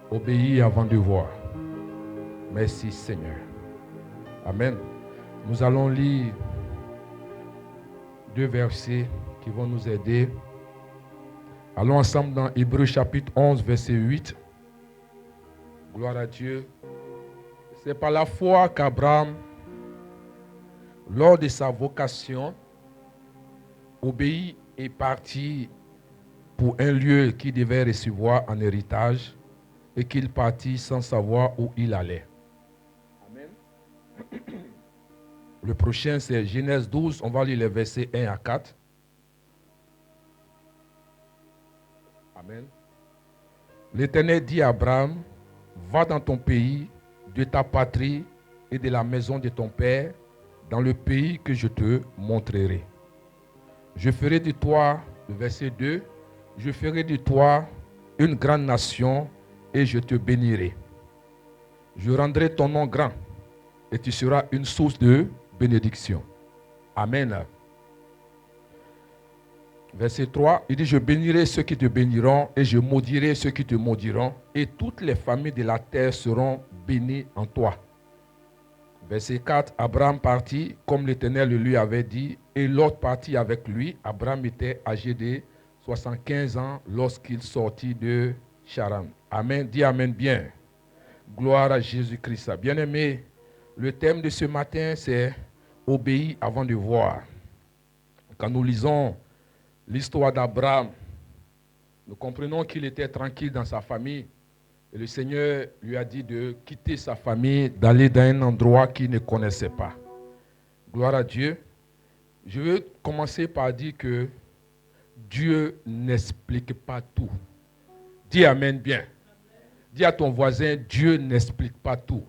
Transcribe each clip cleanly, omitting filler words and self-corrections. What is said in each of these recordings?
Obéis avant de voir. Merci Seigneur. Amen. Nous allons lire 2 versets qui vont nous aider. Allons ensemble dans Hébreux chapitre 11, verset 8. Gloire à Dieu. C'est par la foi qu'Abraham, lors de sa vocation, obéit et partit pour un lieu qu'il devait recevoir en héritage et qu'il partit sans savoir où il allait. Amen. Le prochain, c'est Genèse 12. On va lire les versets 1 à 4. Amen. L'Éternel dit à Abraham, va dans ton pays, de ta patrie et de la maison de ton père, dans le pays que je te montrerai. Je ferai de toi, le verset 2, je ferai de toi une grande nation et je te bénirai. Je rendrai ton nom grand et tu seras une source de bénédiction. Amen. Verset 3, il dit, je bénirai ceux qui te béniront et je maudirai ceux qui te maudiront et toutes les familles de la terre seront bénies en toi. Verset 4, Abraham partit comme l'Éternel le lui avait dit et Lot partit avec lui. Abraham était âgé de 75 ans lorsqu'il sortit de Charan. Amen, dis Amen bien. Gloire à Jésus-Christ. Bien-aimé, le thème de ce matin c'est obéir avant de voir. Quand nous lisons l'histoire d'Abraham, nous comprenons qu'il était tranquille dans sa famille. Et le Seigneur lui a dit de quitter sa famille, d'aller dans un endroit qu'il ne connaissait pas. Gloire à Dieu. Je veux commencer par dire que Dieu n'explique pas tout. Dis Amen bien. Dis à ton voisin, Dieu n'explique pas tout.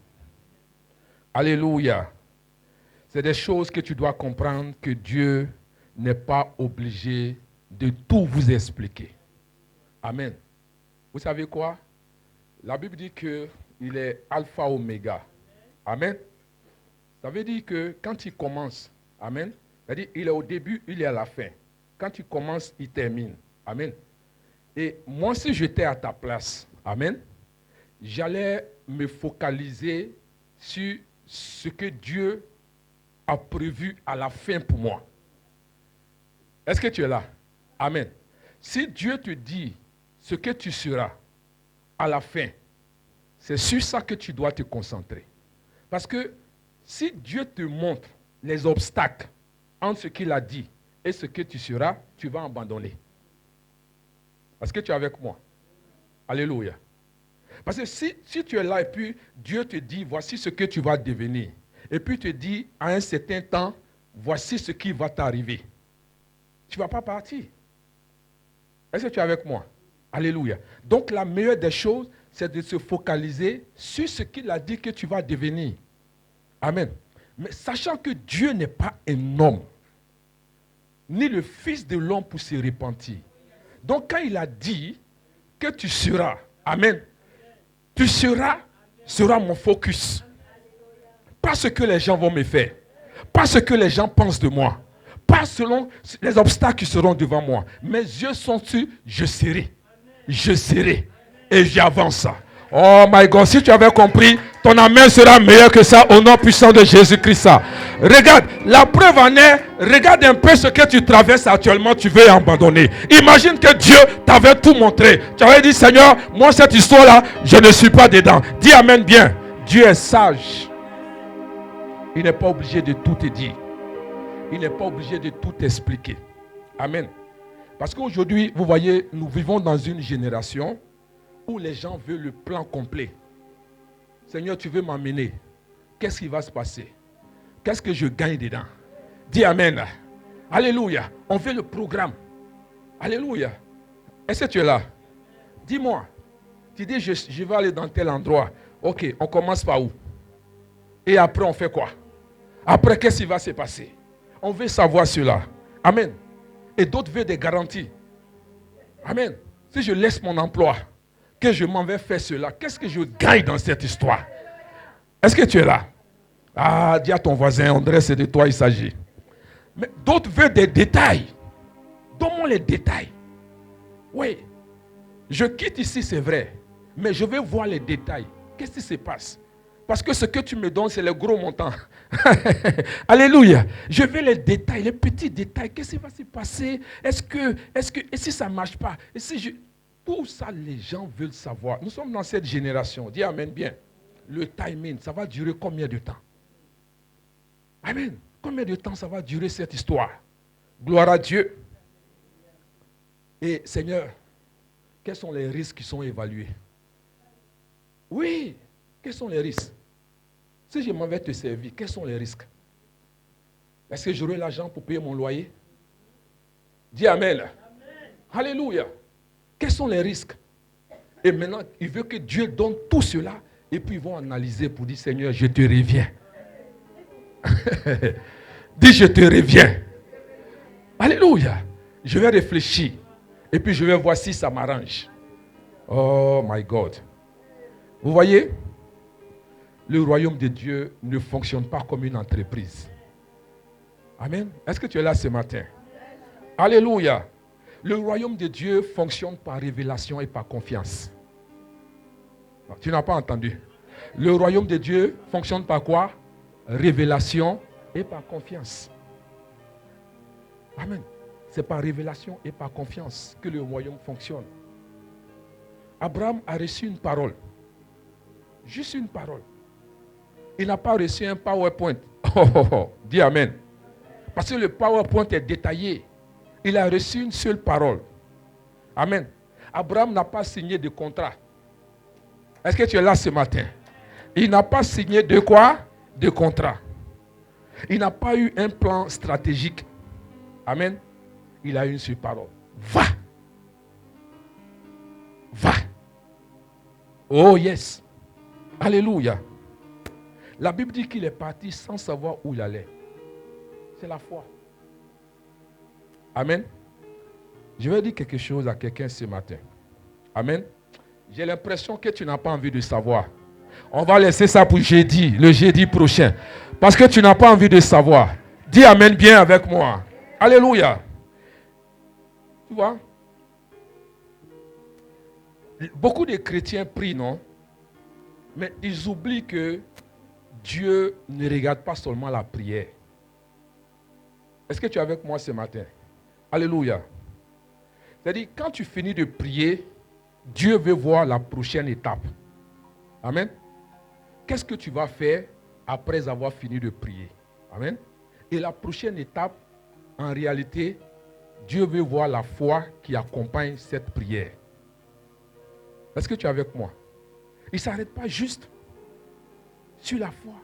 Alléluia. C'est des choses que tu dois comprendre que Dieu n'est pas obligé de tout vous expliquer. Amen. Vous savez quoi? La Bible dit qu'il est alpha oméga. Amen. Ça veut dire que quand il commence, amen, c'est-à-dire il est au début, il est à la fin. Quand il commence, il termine. Amen. Et moi, si j'étais à ta place, amen, j'allais me focaliser sur ce que Dieu a prévu à la fin pour moi. Est-ce que tu es là? Amen. Si Dieu te dit ce que tu seras à la fin, c'est sur ça que tu dois te concentrer. Parce que si Dieu te montre les obstacles entre ce qu'il a dit et ce que tu seras, tu vas abandonner. Est-ce que tu es avec moi? Alléluia. Parce que si tu es là et puis Dieu te dit, voici ce que tu vas devenir. Et puis te dit, à un certain temps, voici ce qui va t'arriver. Tu ne vas pas partir. Est-ce que tu es avec moi? Alléluia. Donc la meilleure des choses, c'est de se focaliser sur ce qu'il a dit que tu vas devenir. Amen. Mais sachant que Dieu n'est pas un homme, ni le fils de l'homme pour se repentir. Donc quand il a dit que tu seras, amen, tu seras mon focus. Pas ce que les gens vont me faire. Pas ce que les gens pensent de moi. Pas selon les obstacles qui seront devant moi. Mes yeux sont sur je serai. Je serai. Et j'avance. Oh my God, si tu avais compris, ton amen sera meilleur que ça au nom puissant de Jésus-Christ. Regarde, la preuve en est, regarde un peu ce que tu traverses actuellement, tu veux abandonner. Imagine que Dieu t'avait tout montré. Tu avais dit, Seigneur, moi cette histoire-là, je ne suis pas dedans. Dis amen bien. Dieu est sage. Il n'est pas obligé de tout te dire. Il n'est pas obligé de tout expliquer. Amen. Parce qu'aujourd'hui, vous voyez, nous vivons dans une génération où les gens veulent le plan complet. Seigneur, tu veux m'amener. Qu'est-ce qui va se passer? Qu'est-ce que je gagne dedans? Dis Amen. Alléluia. On veut le programme. Alléluia. Est-ce que tu es là? Dis-moi. Tu dis, je vais aller dans tel endroit. Ok, on commence par où? Et après, on fait quoi? Après, qu'est-ce qui va se passer? On veut savoir cela. Amen. Et d'autres veulent des garanties. Amen. Si je laisse mon emploi, que je m'en vais faire cela, qu'est-ce que je gagne dans cette histoire? Est-ce que tu es là? Ah, dis à ton voisin, André, c'est de toi il s'agit. Mais d'autres veulent des détails. Donne-moi les détails. Oui. Je quitte ici, c'est vrai. Mais je vais voir les détails. Qu'est-ce qui se passe? Parce que ce que tu me donnes, c'est les gros montants. Alléluia. Je veux les détails, les petits détails. Qu'est-ce qui va se passer? Et si ça ne marche pas? Tout ça, les gens veulent savoir. Nous sommes dans cette génération. Dis Amen bien. Le timing, ça va durer combien de temps? Amen. Combien de temps ça va durer cette histoire? Gloire à Dieu. Et Seigneur, quels sont les risques qui sont évalués? Oui, quels sont les risques? Si je m'en vais te servir, quels sont les risques? Est-ce que j'aurai l'argent pour payer mon loyer? Dis Amen. Amen. Alléluia. Quels sont les risques? Et maintenant, il veut que Dieu donne tout cela. Et puis ils vont analyser pour dire, Seigneur, je te reviens. Dis, je te reviens. Alléluia. Je vais réfléchir. Et puis je vais voir si ça m'arrange. Oh my God. Vous voyez? Le royaume de Dieu ne fonctionne pas comme une entreprise. Amen. Est-ce que tu es là ce matin? Alléluia. Le royaume de Dieu fonctionne par révélation et par confiance. Tu n'as pas entendu. Le royaume de Dieu fonctionne par quoi? Révélation et par confiance. Amen. C'est par révélation et par confiance que le royaume fonctionne. Abraham a reçu une parole. Juste une parole. Il n'a pas reçu un PowerPoint. Dis Amen. Parce que le PowerPoint est détaillé. Il a reçu une seule parole. Amen. Abraham n'a pas signé de contrat. Est-ce que tu es là ce matin? Il n'a pas signé de quoi? De contrat. Il n'a pas eu un plan stratégique. Amen. Il a eu une seule parole. Va. Va. Oh yes. Alléluia. La Bible dit qu'il est parti sans savoir où il allait. C'est la foi. Amen. Je vais dire quelque chose à quelqu'un ce matin. Amen. J'ai l'impression que tu n'as pas envie de savoir. On va laisser ça pour jeudi, le jeudi prochain. Parce que tu n'as pas envie de savoir. Dis Amen bien avec moi. Alléluia. Tu vois? Beaucoup de chrétiens prient, non? Mais ils oublient que Dieu ne regarde pas seulement la prière. Est-ce que tu es avec moi ce matin? Alléluia. C'est-à-dire, quand tu finis de prier, Dieu veut voir la prochaine étape. Amen. Qu'est-ce que tu vas faire après avoir fini de prier? Amen. Et la prochaine étape, en réalité, Dieu veut voir la foi qui accompagne cette prière. Est-ce que tu es avec moi? Il ne s'arrête pas juste sur la foi.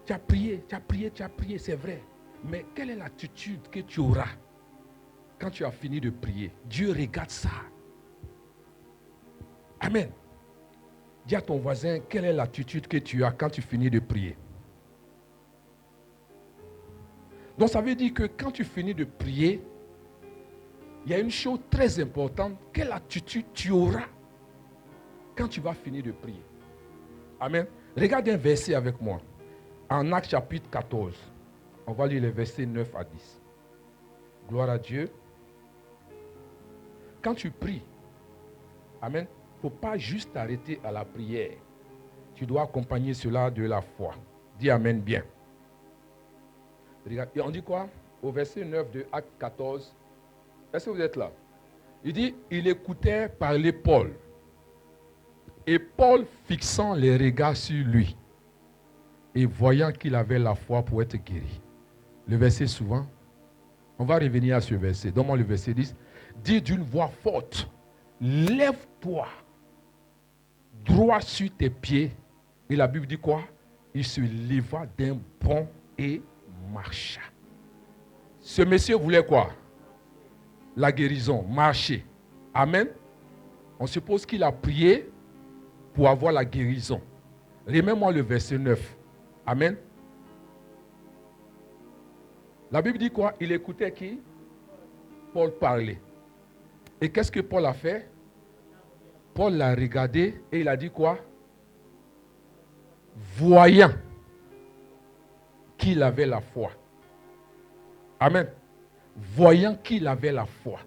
Tu as prié, tu as prié, tu as prié, c'est vrai. Mais quelle est l'attitude que tu auras quand tu as fini de prier? Dieu regarde ça. Amen. Dis à ton voisin, quelle est l'attitude que tu as quand tu finis de prier? Donc ça veut dire que quand tu finis de prier, il y a une chose très importante. Quelle attitude tu auras quand tu vas finir de prier? Amen. Regarde un verset avec moi. En Actes chapitre 14. On va lire les versets 9 à 10. Gloire à Dieu. Quand tu pries, amen, il ne faut pas juste t'arrêter à la prière. Tu dois accompagner cela de la foi. Dis amen bien. Regarde, et on dit quoi? Au verset 9 de Acte 14. Est-ce que vous êtes là? Il dit, il écoutait parler Paul. Et Paul, fixant les regards sur lui, et voyant qu'il avait la foi pour être guéri. Le verset suivant, on va revenir à ce verset. Donne-moi le verset 10. Dit d'une voix forte, lève-toi, droit sur tes pieds. Et la Bible dit quoi? Il se leva d'un bond et marcha. Ce monsieur voulait quoi? La guérison, marcher. Amen. On suppose qu'il a prié pour avoir la guérison. Remets-moi le verset 9. Amen. La Bible dit quoi? Il écoutait qui? Paul parlait. Et qu'est-ce que Paul a fait? Paul l'a regardé et il a dit quoi? Voyant qu'il avait la foi. Amen. Voyant qu'il avait la foi.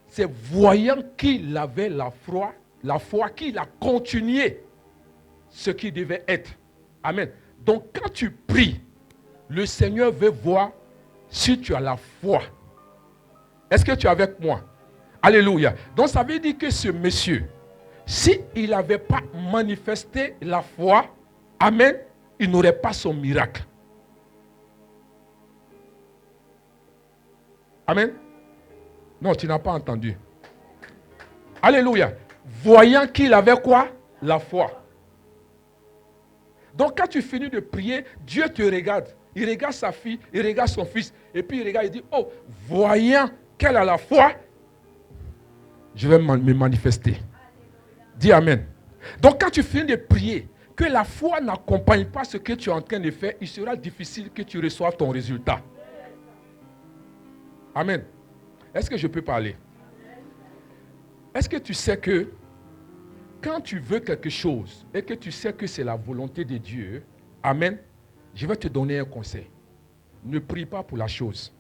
C'est voyant qu'il avait la foi La foi qu'il a continué ce qui devait être. Amen. Donc quand tu pries, le Seigneur veut voir si tu as la foi. Est-ce que tu es avec moi? Alléluia. Donc ça veut dire que ce monsieur, s'il n'avait pas manifesté la foi, amen, il n'aurait pas son miracle. Amen. Non, tu n'as pas entendu. Alléluia. Voyant qu'il avait quoi? La foi. Donc quand tu finis de prier, Dieu te regarde. Il regarde sa fille, il regarde son fils. Et puis il regarde et dit, oh, voyant qu'elle a la foi, je vais me manifester. Dis amen. Donc quand tu finis de prier, que la foi n'accompagne pas ce que tu es en train de faire, il sera difficile que tu reçoives ton résultat. Amen. Est-ce que je peux parler? Est-ce que tu sais que quand tu veux quelque chose et que tu sais que c'est la volonté de Dieu, amen, je vais te donner un conseil. Ne prie pas pour la chose.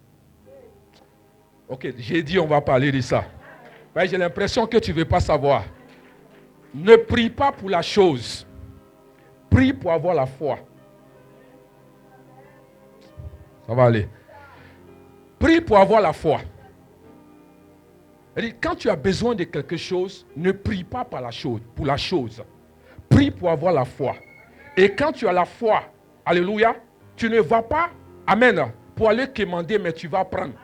Ok, j'ai dit on va parler de ça. Ouais, j'ai l'impression que tu ne veux pas savoir. Ne prie pas pour la chose. Prie pour avoir la foi. Ça va aller. Prie pour avoir la foi. Quand tu as besoin de quelque chose, ne prie pas pour la chose. Prie pour avoir la foi. Et quand tu as la foi, alléluia, tu ne vas pas, amen, pour aller commander, mais tu vas prendre.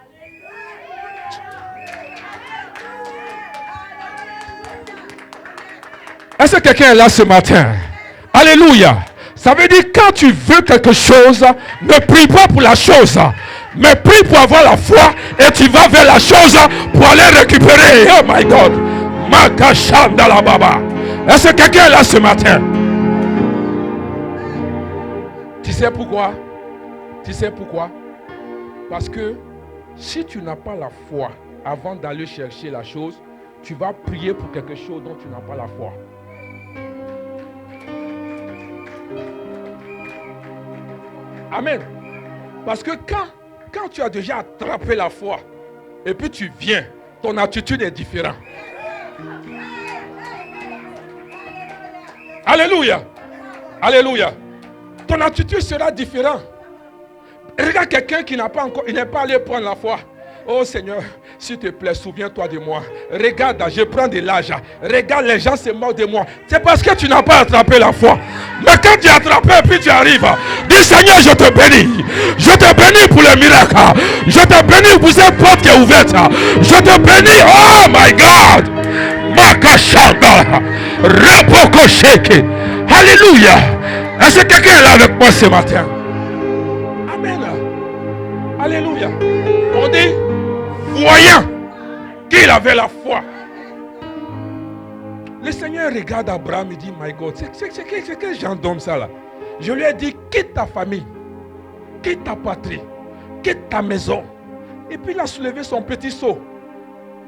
Est-ce que quelqu'un est là ce matin? Alléluia. Ça veut dire quand tu veux quelque chose, ne prie pas pour la chose. Mais prie pour avoir la foi et tu vas vers la chose pour aller récupérer. Oh my God. Makashanda la baba. Est-ce que quelqu'un est là ce matin? Tu sais pourquoi? Tu sais pourquoi? Parce que si tu n'as pas la foi avant d'aller chercher la chose, tu vas prier pour quelque chose dont tu n'as pas la foi. Amen. Parce que quand tu as déjà attrapé la foi et puis tu viens, ton attitude est différente. Alléluia. Alléluia. Ton attitude sera différente. Regarde quelqu'un qui n'a pas encore, il n'est pas allé prendre la foi. Oh Seigneur, s'il te plaît, souviens-toi de moi. Regarde, je prends de l'âge. Regarde, les gens se moquent de moi. C'est parce que tu n'as pas attrapé la foi. Mais quand tu as attrapé et puis tu arrives, dis Seigneur, je te bénis. Je te bénis pour le miracle. Je te bénis pour cette porte qui est ouverte. Je te bénis, oh my God. Makashanda. Repoko sheke. Alléluia. Est-ce que quelqu'un est là avec moi ce matin? Amen. Alléluia. On dit, voyant qu'il avait la foi. Le Seigneur regarde Abraham et dit, my God, c'est quel genre d'homme ça là? Je lui ai dit, quitte ta famille, quitte ta patrie, quitte ta maison. Et puis il a soulevé son petit seau.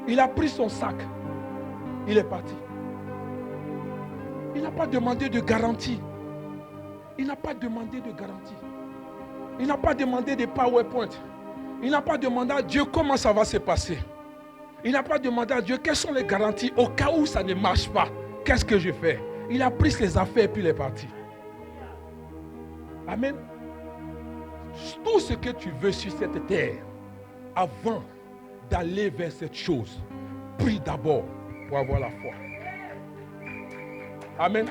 Il a pris son sac. Il est parti. Il n'a pas demandé de garantie. Il n'a pas demandé de garantie. Il n'a pas demandé de PowerPoint. Il n'a pas demandé à Dieu comment ça va se passer. Il n'a pas demandé à Dieu quelles sont les garanties au cas où ça ne marche pas. Qu'est-ce que je fais? Il a pris ses affaires et puis il est parti. Amen. Tout ce que tu veux sur cette terre, avant d'aller vers cette chose, prie d'abord pour avoir la foi. Amen.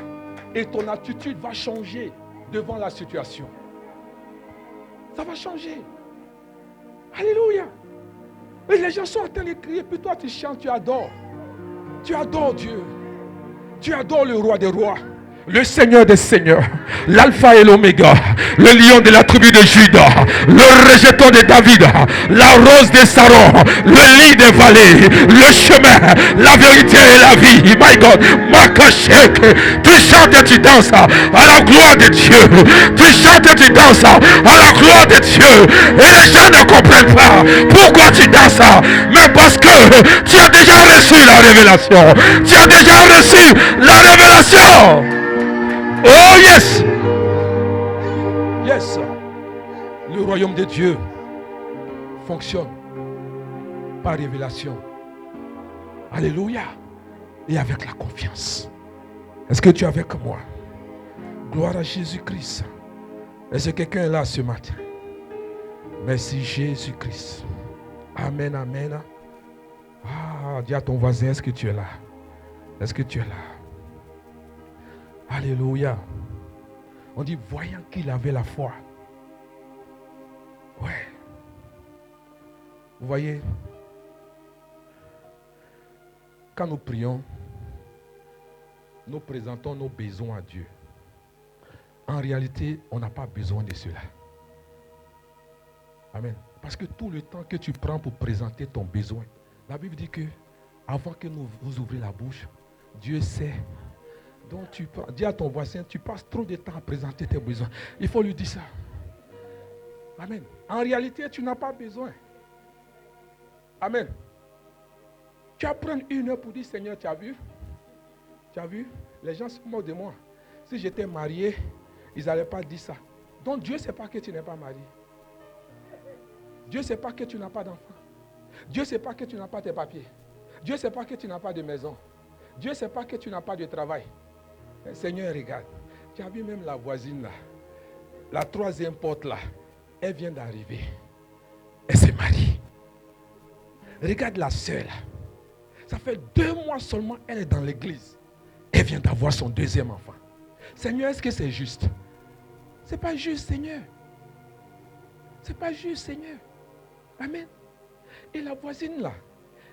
Et ton attitude va changer devant la situation. Ça va changer. Alléluia. Et les gens sont en train de crier, puis toi tu chantes, tu adores. Tu adores Dieu. Tu adores le roi des rois. Le Seigneur des seigneurs, l'alpha et l'oméga, le lion de la tribu de Juda, le rejeton de David, la rose de Saron, le lit des vallées, le chemin, la vérité et la vie. My God, Makashek, tu chantes et tu danses à la gloire de Dieu. Tu chantes et tu danses à la gloire de Dieu. Et les gens ne comprennent pas pourquoi tu danses, mais parce que tu as déjà reçu la révélation. Tu as déjà reçu la révélation. Oh yes. Yes. Le royaume de Dieu fonctionne par révélation. Alléluia. et avec la confiance. Est-ce que tu es avec moi? Gloire à Jésus-Christ. Est-ce que quelqu'un est là ce matin? Merci Jésus-Christ. Amen, amen. Ah, dis à ton voisin, est-ce que tu es là? Est-ce que tu es là? Alléluia. On dit, voyant qu'il avait la foi. Ouais. Vous voyez, quand nous prions, nous présentons nos besoins à Dieu. En réalité, on n'a pas besoin de cela. Amen. Parce que tout le temps que tu prends pour présenter ton besoin, la Bible dit que avant que vous ouvrez la bouche, Dieu sait. Donc dis à ton voisin, tu passes trop de temps à présenter tes besoins. Il faut lui dire ça. Amen. En réalité, tu n'as pas besoin. Amen. Tu vas prendre 1 heure pour dire, Seigneur, tu as vu? Tu as vu? Les gens se moquent de moi. Si j'étais marié, ils n'allaient pas dire ça. Donc Dieu ne sait pas que tu n'es pas marié. Dieu ne sait pas que tu n'as pas d'enfant. Dieu ne sait pas que tu n'as pas tes papiers. Dieu ne sait pas que tu n'as pas de maison. Dieu ne sait pas que tu n'as pas de travail. Seigneur, regarde. Tu as vu même la voisine là. La 3e porte là. Elle vient d'arriver. Elle s'est mariée. Regarde la sœur là. Ça fait 2 mois seulement, elle est dans l'église. Elle vient d'avoir son 2e enfant. Seigneur, est-ce que c'est juste? Ce n'est pas juste, Seigneur. Ce n'est pas juste, Seigneur. Amen. Et la voisine là,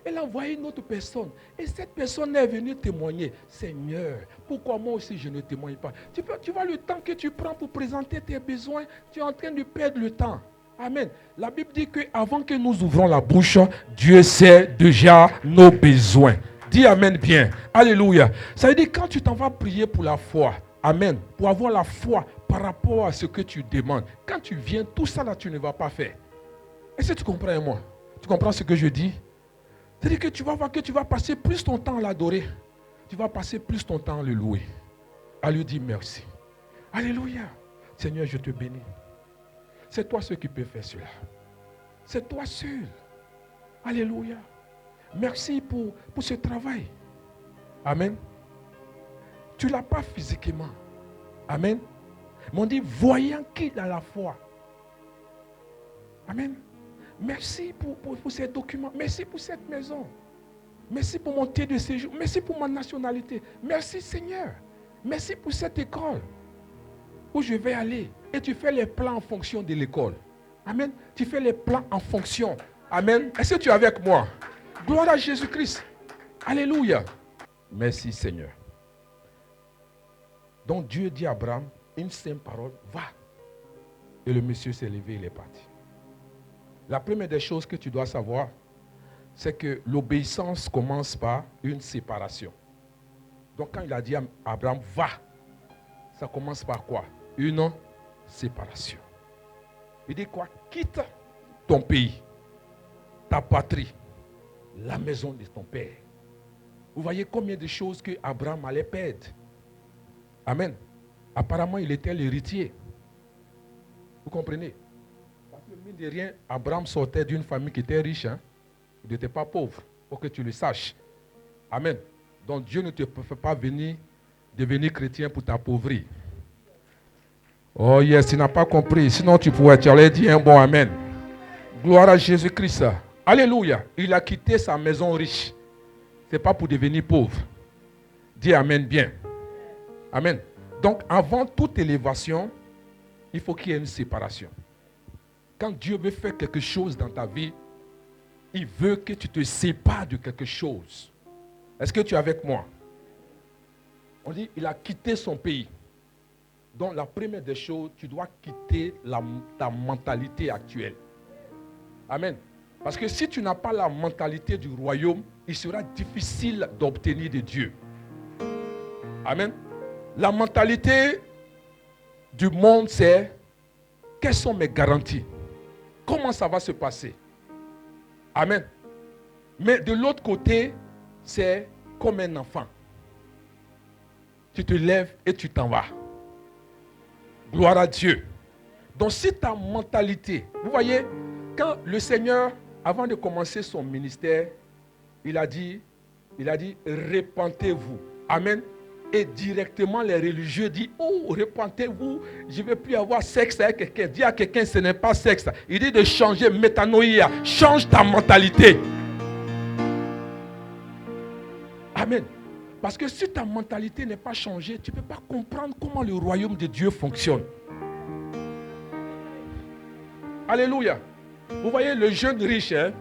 elle a envoyé une autre personne. Et cette personne est venue témoigner. Seigneur, pourquoi moi aussi je ne témoigne pas? Tu vois le temps que tu prends pour présenter tes besoins, tu es en train de perdre le temps. Amen. La Bible dit qu'avant que nous ouvrons la bouche, Dieu sait déjà nos besoins. Dis Amen bien. Alléluia. Ça veut dire quand tu t'en vas prier pour la foi, Amen, pour avoir la foi par rapport à ce que tu demandes, quand tu viens, tout ça là, tu ne vas pas faire. Est-ce que tu comprends moi? Tu comprends ce que je dis? C'est-à-dire que tu vas voir que tu vas passer plus ton temps à l'adorer. Tu vas passer plus ton temps à le louer. À lui dire merci. Alléluia. Seigneur, je te bénis. C'est toi seul qui peux faire cela. C'est toi seul. Alléluia. Merci pour ce travail. Amen. Tu ne l'as pas physiquement. Amen. Mais on dit, voyant qu'il a la foi. Amen. Merci pour ces documents. Merci pour cette maison. Merci pour mon titre de séjour. Merci pour ma nationalité. Merci Seigneur. Merci pour cette école où je vais aller. Et tu fais les plans en fonction de l'école. Amen. Tu fais les plans en fonction. Amen. Est-ce que tu es avec moi? Gloire à Jésus-Christ. Alléluia. Merci Seigneur. Donc Dieu dit à Abraham, une simple parole, va. Et le monsieur s'est levé, il est parti. La première des choses que tu dois savoir, c'est que l'obéissance commence par une séparation. Donc quand il a dit à Abraham, va, ça commence par quoi? Une séparation. Il dit quoi? Quitte ton pays, ta patrie, la maison de ton père. Vous voyez combien de choses que Abraham allait perdre. Amen. Apparemment, il était l'héritier. Vous comprenez? Parce que mine de rien, Abraham sortait d'une famille qui était riche. Hein? Il n'était pas pauvre, pour que tu le saches. Amen. Donc Dieu ne te fait pas devenir chrétien pour t'appauvrir. Oh yes, tu n'as pas compris. Sinon tu allais dire un bon amen. Gloire à Jésus-Christ. Alléluia. Il a quitté sa maison riche. Ce n'est pas pour devenir pauvre. Dis amen bien. Amen. Donc avant toute élévation, il faut qu'il y ait une séparation. Quand Dieu veut faire quelque chose dans ta vie, il veut que tu te sépares de quelque chose. Est-ce que tu es avec moi? On dit il a quitté son pays. Donc la première des choses, tu dois quitter ta mentalité actuelle. Amen. Parce que si tu n'as pas la mentalité du royaume, il sera difficile d'obtenir de Dieu. Amen. La mentalité du monde, c'est quelles sont mes garanties? Comment ça va se passer? Amen. Mais de l'autre côté, c'est comme un enfant. Tu te lèves et tu t'en vas. Gloire à Dieu. Donc si ta mentalité, vous voyez, quand le Seigneur, avant de commencer son ministère, il a dit, Il a dit, repentez-vous. Amen. Et directement, les religieux disent, oh, repentez-vous, je ne vais plus avoir sexe avec quelqu'un. Dis à quelqu'un, ce n'est pas sexe. Il dit de changer, métanoïa. Change ta mentalité. Amen. Parce que si ta mentalité n'est pas changée, tu ne peux pas comprendre comment le royaume de Dieu fonctionne. Alléluia. Vous voyez le jeune riche, hein?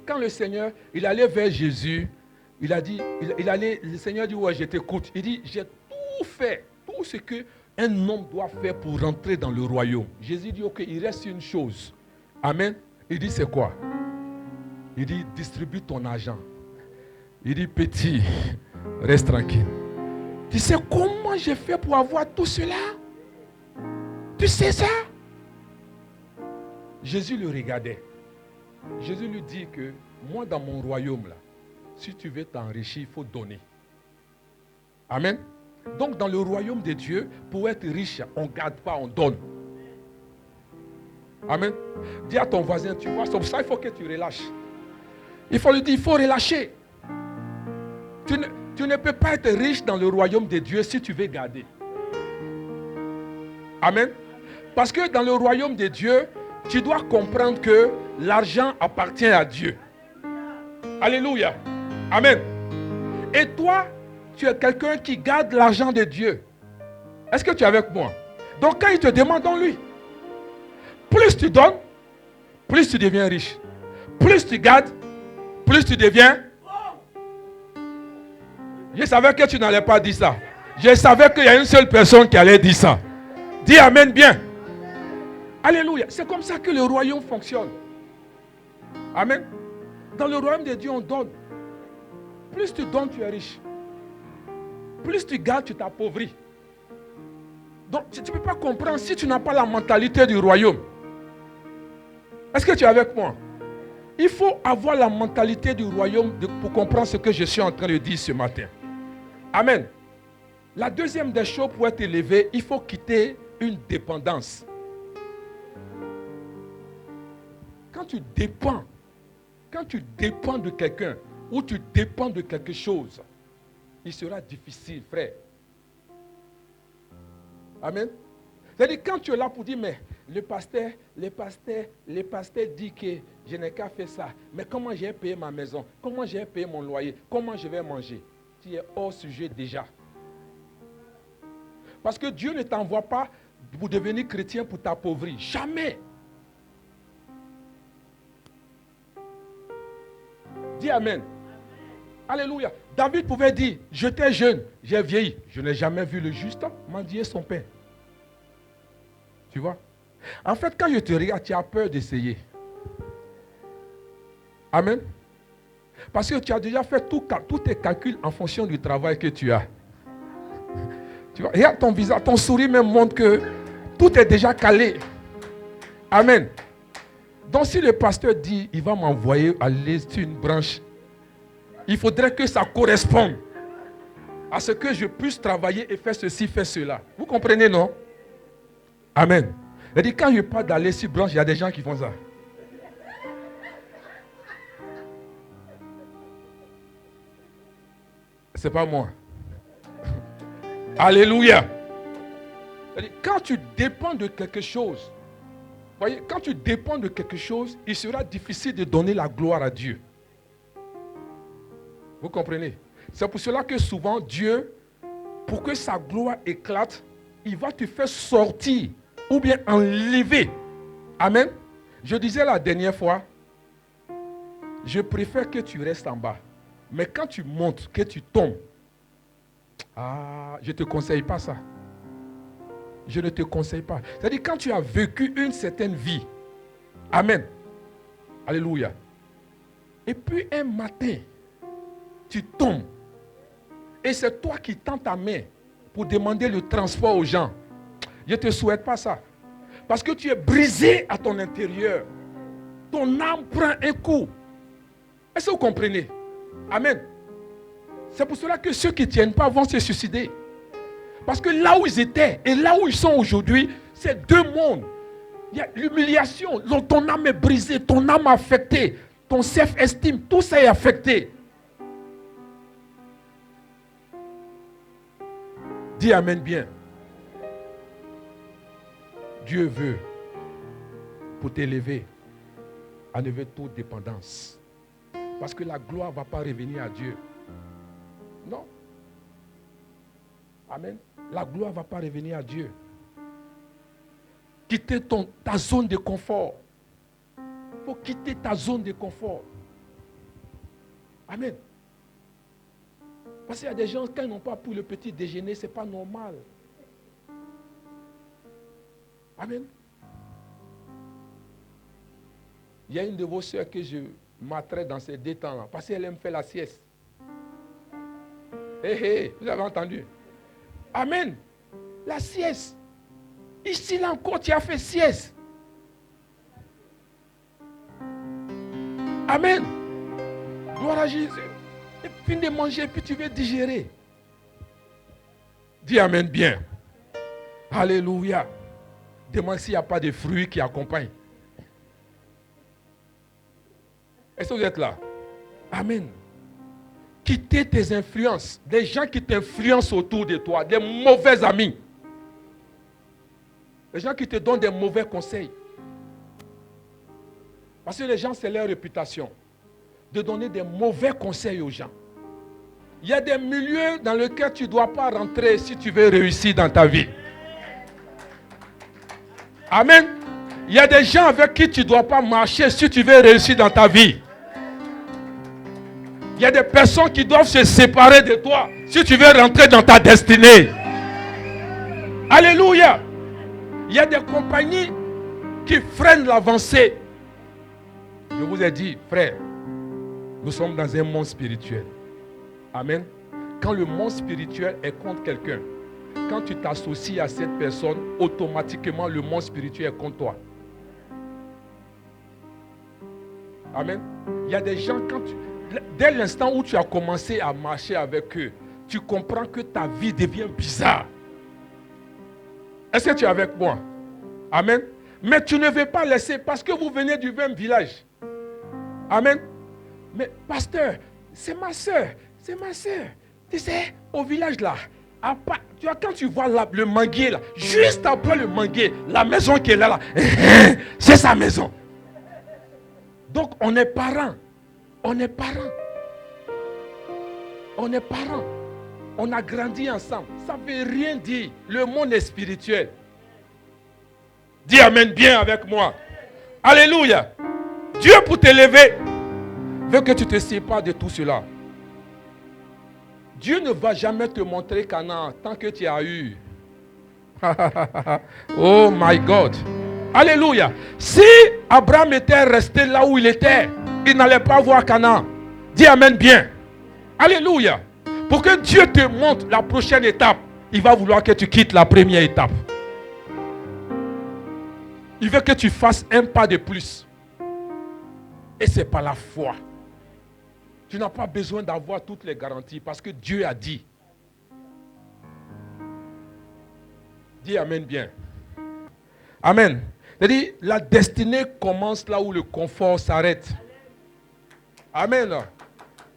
Quand le Seigneur, il allait vers Jésus, il a dit, le Seigneur dit, ouais, je t'écoute. Il dit, j'ai tout fait, tout ce qu'un homme doit faire pour rentrer dans le royaume. Jésus dit, ok, il reste une chose. Amen. Il dit, c'est quoi? Il dit, distribue ton argent. Il dit, petit, reste tranquille. Tu sais comment j'ai fait pour avoir tout cela? Tu sais ça? Jésus le regardait. Jésus lui dit que moi dans mon royaume là, si tu veux t'enrichir, il faut donner. Amen. Donc dans le royaume de Dieu, pour être riche, on ne garde pas, on donne. Amen. Dis à ton voisin, tu vois, c'est pour ça il faut que tu relâches. Il faut lui dire, il faut relâcher. Tu ne peux pas être riche dans le royaume de Dieu si tu veux garder. Amen. Parce que dans le royaume de Dieu, tu dois comprendre que l'argent appartient à Dieu. Alléluia. Amen. Et toi, tu es quelqu'un qui garde l'argent de Dieu. Est-ce que tu es avec moi? Donc quand il te demande, donne-lui. Plus tu donnes, plus tu deviens riche. Plus tu gardes, plus tu deviens. Je savais que tu n'allais pas dire ça. Je savais qu'il y a une seule personne qui allait dire ça. Dis Amen bien. Alléluia. C'est comme ça que le royaume fonctionne. Amen. Dans le royaume de Dieu, on donne. Plus tu donnes, tu es riche. Plus tu gardes, tu t'appauvris. Donc, tu ne peux pas comprendre si tu n'as pas la mentalité du royaume. Est-ce que tu es avec moi? Il faut avoir la mentalité du royaume pour comprendre ce que je suis en train de dire ce matin. Amen. La deuxième des choses pour être élevé, il faut quitter une dépendance. Quand tu dépends de quelqu'un ou tu dépends de quelque chose, il sera difficile, frère. Amen. C'est-à-dire quand tu es là pour dire, mais le pasteur dit que je n'ai qu'à faire ça. Mais comment j'ai payé ma maison? Comment j'ai payé mon loyer? Comment je vais manger? Tu es hors sujet déjà. Parce que Dieu ne t'envoie pas pour devenir chrétien pour t'appauvrir. Jamais. Dis Amen. Alléluia. David pouvait dire, j'étais jeune, j'ai vieilli. Je n'ai jamais vu le juste mendier son pain. Tu vois? En fait, quand je te regarde, tu as peur d'essayer. Amen. Parce que tu as déjà fait tous tes calculs en fonction du travail que tu as. Tu vois? Regarde ton visage, ton sourire même montre que tout est déjà calé. Amen. Donc si le pasteur dit, il va m'envoyer aller sur une branche, il faudrait que ça corresponde à ce que je puisse travailler et faire ceci, faire cela. Vous comprenez, non? Amen. Il dit, quand je parle d'aller sur branche, il y a des gens qui font ça. C'est pas moi. Alléluia. Quand tu dépends de quelque chose, voyez, quand tu dépends de quelque chose, il sera difficile de donner la gloire à Dieu. Vous comprenez? C'est pour cela que souvent Dieu, pour que sa gloire éclate, il va te faire sortir ou bien enlever. Amen. Je disais la dernière fois, je préfère que tu restes en bas. Mais quand tu montes, que tu tombes, je ne te conseille pas ça. Je ne te conseille pas. C'est-à-dire quand tu as vécu une certaine vie, amen, alléluia, et puis un matin, tu tombes, et c'est toi qui tends ta main pour demander le transport aux gens. Je ne te souhaite pas ça. Parce que tu es brisé à ton intérieur. Ton âme prend un coup. Est-ce que vous comprenez? Amen. C'est pour cela que ceux qui ne tiennent pas vont se suicider. Parce que là où ils étaient et là où ils sont aujourd'hui, c'est deux mondes. Il y a l'humiliation, ton âme est brisée, ton âme affectée, ton self-esteem, tout ça est affecté. Dis amen bien. Dieu veut, pour t'élever, enlever toute dépendance. Parce que la gloire ne va pas revenir à Dieu. Non. Amen. La gloire ne va pas revenir à Dieu. Quitter ta zone de confort. Il faut quitter ta zone de confort. Amen. Parce qu'il y a des gens, quand ils n'ont pas pris le petit déjeuner, ce n'est pas normal. Amen. Il y a une de vos soeurs que je m'attrais dans ces 2 temps-là, parce qu'elle aime faire la sieste. Vous avez entendu? Amen. La sieste. Ici, là encore, tu as fait sieste. Amen. Gloire à Jésus. Et puis de manger, puis tu veux digérer. Dis amen bien. Alléluia. Demande s'il n'y a pas de fruits qui accompagnent. Est-ce que vous êtes là? Amen. Quitter tes influences. Des gens qui t'influencent autour de toi. Des mauvais amis. Les gens qui te donnent des mauvais conseils. Parce que les gens, c'est leur réputation. De donner des mauvais conseils aux gens. Il y a des milieux dans lesquels tu ne dois pas rentrer si tu veux réussir dans ta vie. Amen. Il y a des gens avec qui tu ne dois pas marcher si tu veux réussir dans ta vie. Il y a des personnes qui doivent se séparer de toi si tu veux rentrer dans ta destinée. Alléluia. Il y a des compagnies qui freinent l'avancée. Je vous ai dit, frère, nous sommes dans un monde spirituel. Amen. Quand le monde spirituel est contre quelqu'un, quand tu t'associes à cette personne, automatiquement le monde spirituel est contre toi. Amen. Il y a des gens, dès l'instant où tu as commencé à marcher avec eux, tu comprends que ta vie devient bizarre. Est-ce que tu es avec moi? Amen. Mais tu ne veux pas laisser parce que vous venez du même village. Amen. Mais pasteur, c'est ma soeur. C'est ma soeur. Tu sais, au village là, tu vois, quand tu vois le manguier là, juste après le manguier, la maison qui est là, c'est sa maison. Donc on est parents. On est parents. On est parents. On a grandi ensemble. Ça ne veut rien dire. Le monde est spirituel. Dis amen bien avec moi. Alléluia. Dieu pour t'élever veut que tu te sépares de tout cela. Dieu ne va jamais te montrer Canaan tant que tu as eu. Oh my God. Alléluia. Si Abraham était resté là où il était, il n'allait pas voir Canaan. Dis amen bien. Alléluia. Pour que Dieu te montre la prochaine étape, il va vouloir que tu quittes la première étape. Il veut que tu fasses un pas de plus. Et c'est par la foi. Tu n'as pas besoin d'avoir toutes les garanties parce que Dieu a dit. Dis amen bien. Amen. C'est-à-dire, la destinée commence là où le confort s'arrête. Amen.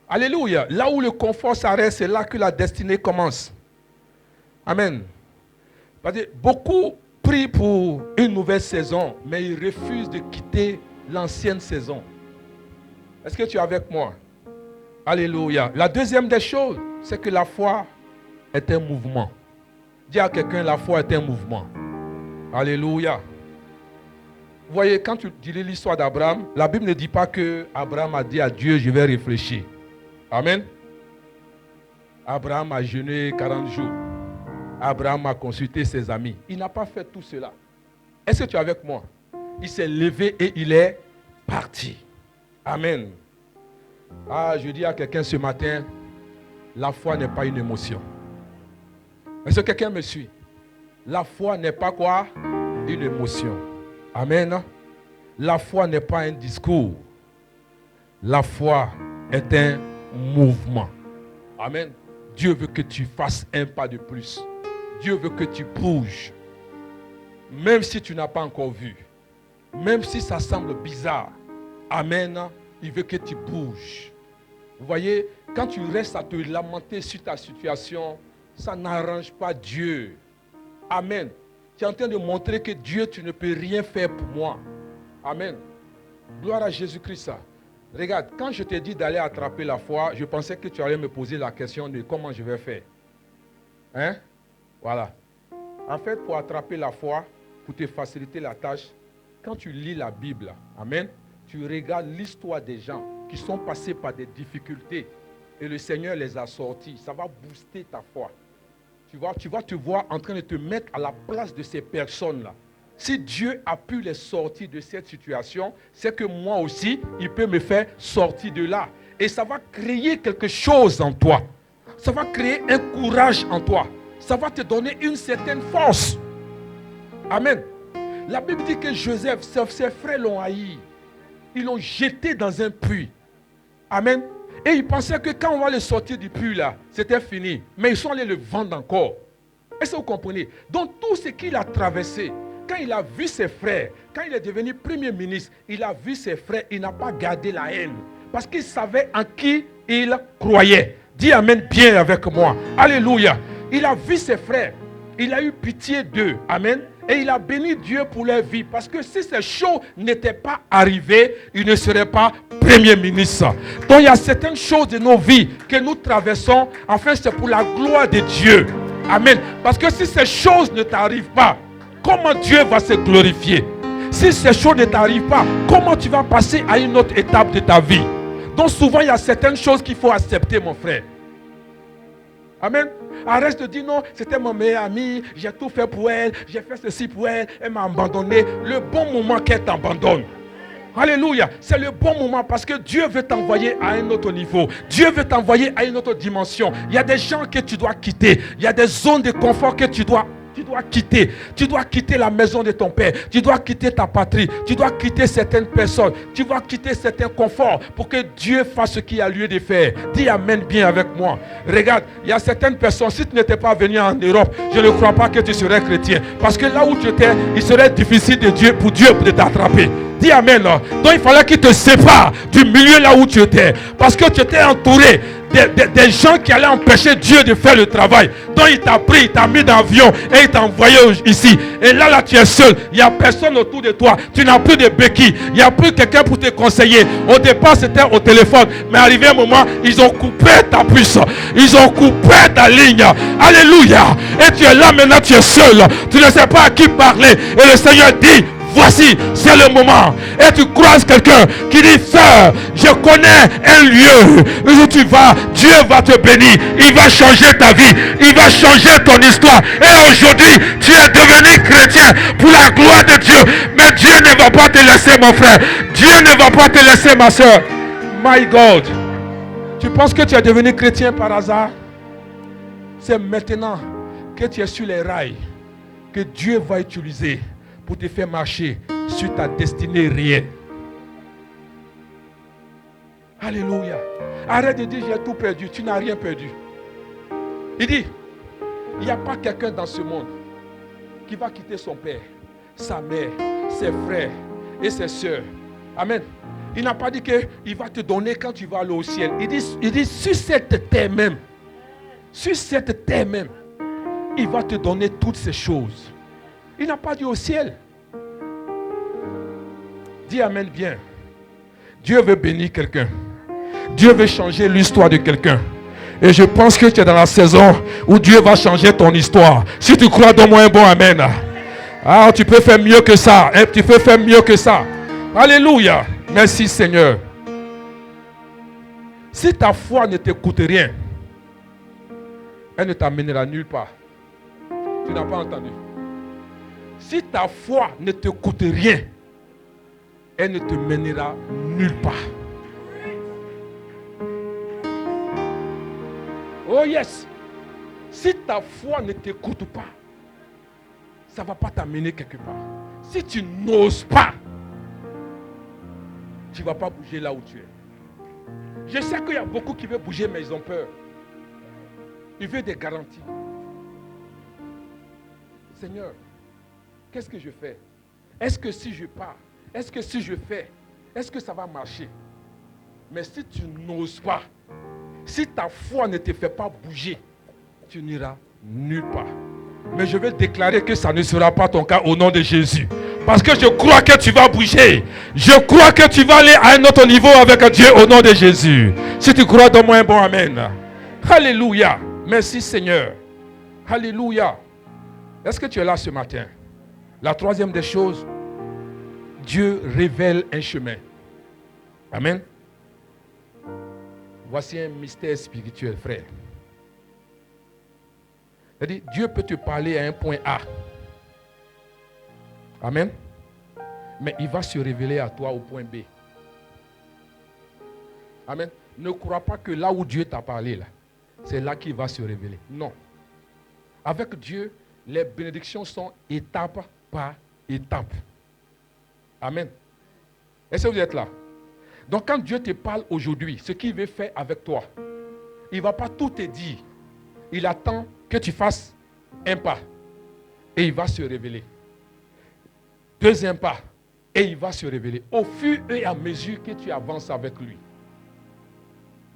Alléluia. Là où le confort s'arrête, c'est là que la destinée commence. Amen. Parce que beaucoup prient pour une nouvelle saison, mais ils refusent de quitter l'ancienne saison. Est-ce que tu es avec moi? Alléluia. La deuxième des choses, c'est que la foi est un mouvement. Dis à quelqu'un, la foi est un mouvement. Alléluia. Vous voyez, quand tu dis l'histoire d'Abraham, la Bible ne dit pas que Abraham a dit à Dieu, je vais réfléchir. Amen. Abraham a jeûné 40 jours. Abraham a consulté ses amis. Il n'a pas fait tout cela. Est-ce que tu es avec moi? Il s'est levé et il est parti. Amen. Ah, je dis à quelqu'un ce matin, la foi n'est pas une émotion. Est-ce que quelqu'un me suit? La foi n'est pas quoi? Une émotion. Amen. La foi n'est pas un discours. La foi est un mouvement. Amen. Dieu veut que tu fasses un pas de plus. Dieu veut que tu bouges. Même si tu n'as pas encore vu. Même si ça semble bizarre. Amen. Il veut que tu bouges. Vous voyez, quand tu restes à te lamenter sur ta situation, ça n'arrange pas Dieu. Amen. Tu es en train de montrer que Dieu, tu ne peux rien faire pour moi. Amen. Gloire à Jésus-Christ. Regarde, quand je t'ai dit d'aller attraper la foi, je pensais que tu allais me poser la question de comment je vais faire. Hein? Voilà. En fait, pour attraper la foi, pour te faciliter la tâche, quand tu lis la Bible, amen, tu regardes l'histoire des gens qui sont passés par des difficultés et le Seigneur les a sortis. Ça va booster ta foi. Tu vas te voir en train de te mettre à la place de ces personnes-là. Si Dieu a pu les sortir de cette situation, c'est que moi aussi, il peut me faire sortir de là. Et ça va créer quelque chose en toi. Ça va créer un courage en toi. Ça va te donner une certaine force. Amen. La Bible dit que Joseph, ses frères l'ont haï. Ils l'ont jeté dans un puits. Amen. Et ils pensaient que quand on va le sortir du puits là, c'était fini. Mais ils sont allés le vendre encore. Est-ce que vous comprenez? Donc tout ce qu'il a traversé, quand il a vu ses frères, quand il est devenu premier ministre, il a vu ses frères, il n'a pas gardé la haine. Parce qu'il savait en qui il croyait. Dis amen bien avec moi. Alléluia. Il a vu ses frères. Il a eu pitié d'eux. Amen. Et il a béni Dieu pour leur vie. Parce que si ces choses n'étaient pas arrivées, il ne serait pas premier ministre. Donc il y a certaines choses de nos vies que nous traversons. En fait, c'est pour la gloire de Dieu. Amen. Parce que si ces choses ne t'arrivent pas, comment Dieu va se glorifier? Si ces choses ne t'arrivent pas, comment tu vas passer à une autre étape de ta vie? Donc souvent, il y a certaines choses qu'il faut accepter, mon frère. Amen. Arrête de dire non, c'était mon meilleur ami, j'ai tout fait pour elle, j'ai fait ceci pour elle, elle m'a abandonné. Le bon moment qu'elle t'abandonne. Alléluia. C'est le bon moment parce que Dieu veut t'envoyer à un autre niveau. Dieu veut t'envoyer à une autre dimension. Il y a des gens que tu dois quitter. Il y a des zones de confort que tu dois quitter. Tu dois quitter la maison de ton père. Tu dois quitter ta patrie. Tu dois quitter certaines personnes. Tu dois quitter certains conforts pour que Dieu fasse ce qu'il a lieu de faire. Dis amen bien avec moi. Regarde, il y a certaines personnes, si tu n'étais pas venu en Europe, je ne crois pas que tu serais chrétien. Parce que là où tu étais, il serait difficile pour Dieu de t'attraper. Dis amen. Donc il fallait qu'il te sépare du milieu là où tu étais. Parce que tu étais entouré des gens qui allaient empêcher Dieu de faire le travail. Donc il t'a pris, il t'a mis dans l'avion et il t'a envoyé ici. Et là tu es seul. Il n'y a personne autour de toi. Tu n'as plus de béquilles. Il n'y a plus quelqu'un pour te conseiller. Au départ c'était au téléphone. Mais arrivé un moment, ils ont coupé ta puce. Ils ont coupé ta ligne. Alléluia. Et tu es là maintenant, tu es seul. Tu ne sais pas à qui parler. Et le Seigneur dit: voici, c'est le moment. Et tu croises quelqu'un qui dit: sœur, je connais un lieu où tu vas, Dieu va te bénir, il va changer ta vie, il va changer ton histoire. Et aujourd'hui, tu es devenu chrétien pour la gloire de Dieu. Mais Dieu ne va pas te laisser, mon frère. Dieu ne va pas te laisser, ma sœur. My God. Tu penses que tu es devenu chrétien par hasard? C'est maintenant que tu es sur les rails que Dieu va utiliser pour te faire marcher sur ta destinée réelle. Alléluia. Arrête de dire: j'ai tout perdu. Tu n'as rien perdu. Il dit: il n'y a pas quelqu'un dans ce monde qui va quitter son père, sa mère, ses frères et ses soeurs. Amen. Il n'a pas dit qu'il va te donner quand tu vas aller au ciel. Il dit sur cette terre même, il va te donner toutes ces choses. Il n'a pas dit au ciel. Dis amen bien. Dieu veut bénir quelqu'un. Dieu veut changer l'histoire de quelqu'un. Et je pense que tu es dans la saison où Dieu va changer ton histoire. Si tu crois, donne-moi un bon amen. Ah, tu peux faire mieux que ça. Tu peux faire mieux que ça. Alléluia. Merci Seigneur. Si ta foi ne t'écoute rien, elle ne t'amènera nulle part. Tu n'as pas entendu? Si ta foi ne te coûte rien, elle ne te mènera nulle part. Oh yes. Si ta foi ne t'écoute pas, ça ne va pas t'amener quelque part. Si tu n'oses pas, tu ne vas pas bouger là où tu es. Je sais qu'il y a beaucoup qui veulent bouger, mais ils ont peur. Ils veulent des garanties. Seigneur, qu'est-ce que je fais? Est-ce que si je pars, est-ce que si je fais, est-ce que ça va marcher? Mais si tu n'oses pas, si ta foi ne te fait pas bouger, tu n'iras Nulle part. Mais je vais déclarer que ça ne sera pas ton cas au nom de Jésus. Parce que je crois que tu vas bouger. Je crois que tu vas aller à un autre niveau avec Dieu au nom de Jésus. Si tu crois, donne-moi un bon amen. Alléluia. Merci Seigneur. Alléluia. Est-ce que tu es là ce matin? La troisième des choses, Dieu révèle un chemin. Amen. Voici un mystère spirituel, frère. C'est-à-dire, Dieu peut te parler à un point A. Amen. Mais il va se révéler à toi au point B. Amen. Ne crois pas que là où Dieu t'a parlé, là, c'est là qu'il va se révéler. Non. Avec Dieu, les bénédictions sont étape par étape. Amen. Est-ce que vous êtes là? Donc quand Dieu te parle aujourd'hui, ce qu'il veut faire avec toi, il ne va pas tout te dire. Il attend que tu fasses un pas et il va se révéler. Deuxième pas et il va se révéler au fur et à mesure que tu avances avec lui.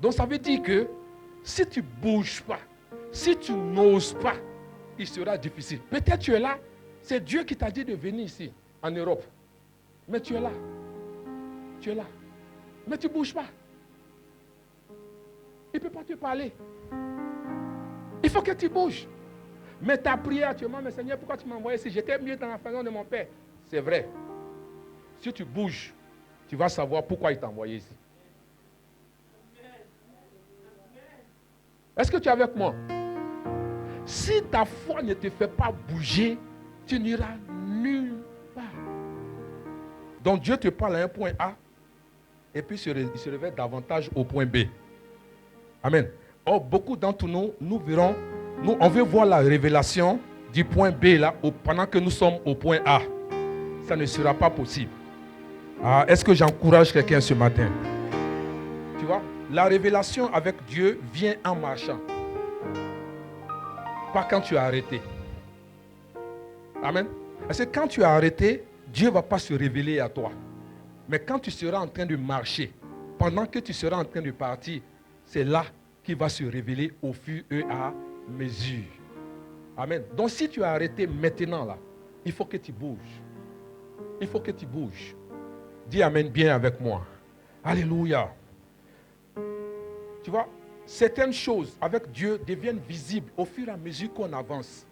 Donc ça veut dire que si tu ne bouges pas, si tu n'oses pas, il sera difficile. Peut-être tu es là, c'est Dieu qui t'a dit de venir ici, en Europe. Mais tu es là. Tu es là. Mais tu ne bouges pas. Il ne peut pas te parler. Il faut que tu bouges. Mais ta prière, tu demandes, mais Seigneur, pourquoi tu m'as envoyé ici? J'étais mieux dans la maison de mon père. C'est vrai. Si tu bouges, tu vas savoir pourquoi il t'a envoyé ici. Est-ce que tu es avec moi? Si ta foi ne te fait pas bouger, tu n'iras nulle part. Donc Dieu te parle à un point A et puis il se révèle davantage au point B. Amen. Or, beaucoup d'entre nous, nous verrons, on veut voir la révélation du point B là, pendant que nous sommes au point A. Ça ne sera pas possible. Est-ce que j'encourage quelqu'un ce matin? Tu vois, la révélation avec Dieu vient en marchant. Pas quand tu as arrêté. Amen. Parce que quand tu as arrêté, Dieu ne va pas se révéler à toi. Mais quand tu seras en train de marcher, pendant que tu seras en train de partir, c'est là qu'il va se révéler au fur et à mesure. Amen. Donc si tu as arrêté maintenant là, il faut que tu bouges. Il faut que tu bouges. Dis Amen bien avec moi. Alléluia. Tu vois, certaines choses avec Dieu deviennent visibles au fur et à mesure qu'on avance.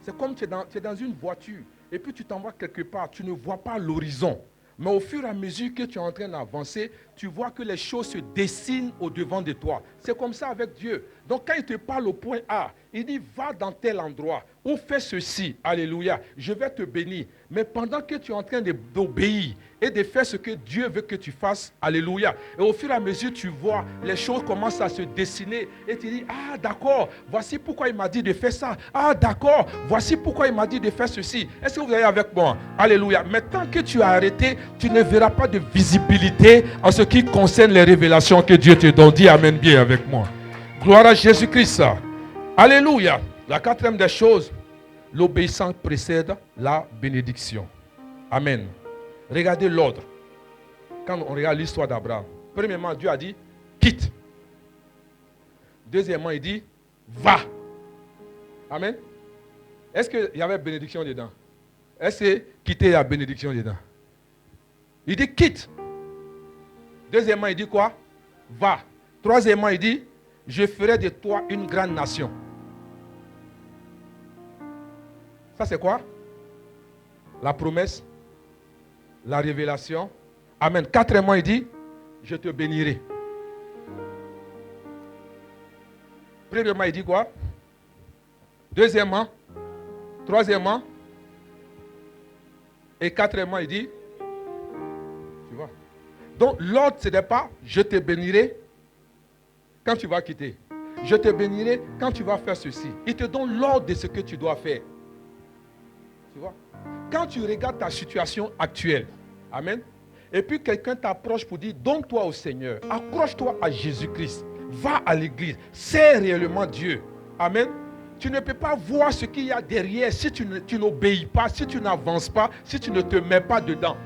C'est comme tu es dans une voiture et puis tu t'en vas quelque part, tu ne vois pas l'horizon. Mais au fur et à mesure que tu es en train d'avancer, tu vois que les choses se dessinent au-devant de toi. C'est comme ça avec Dieu. Donc quand il te parle au point A, il dit va dans tel endroit ou fais ceci. Alléluia. Je vais te bénir. Mais pendant que tu es en train d'obéir et de faire ce que Dieu veut que tu fasses, alléluia. Et au fur et à mesure, tu vois, les choses commencent à se dessiner et tu dis, ah d'accord, voici pourquoi il m'a dit de faire ça. Ah d'accord, voici pourquoi il m'a dit de faire ceci. Est-ce que vous êtes avec moi? Alléluia. Mais tant que tu as arrêté, tu ne verras pas de visibilité en ce qui concerne les révélations que Dieu te donne. Dis Amen bien avec moi. Gloire à Jésus-Christ. Alléluia. La quatrième des choses, l'obéissance précède la bénédiction. Amen. Regardez l'ordre. Quand on regarde l'histoire d'Abraham, premièrement, Dieu a dit, quitte. Deuxièmement, il dit, va. Amen. Est-ce qu'il y avait bénédiction dedans? Est-ce que quitter la bénédiction dedans? Il dit, quitte. Deuxièmement, il dit quoi? Va. Troisièmement, il dit, je ferai de toi une grande nation. Ça, c'est quoi? La promesse, la révélation. Amen. Quatrièmement, il dit, je te bénirai. Premièrement, il dit quoi? Deuxièmement, troisièmement, et quatrièmement, il dit, tu vois. Donc, l'ordre, ce n'est pas, je te bénirai quand tu vas quitter. Je te bénirai quand tu vas faire ceci. Il te donne l'ordre de ce que tu dois faire. Tu vois? Quand tu regardes ta situation actuelle, amen, et puis quelqu'un t'approche pour dire, donne-toi au Seigneur, accroche-toi à Jésus-Christ, va à l'église, c'est réellement Dieu. Amen. Tu ne peux pas voir ce qu'il y a derrière si tu n'obéis pas, si tu n'avances pas, si tu ne te mets pas dedans.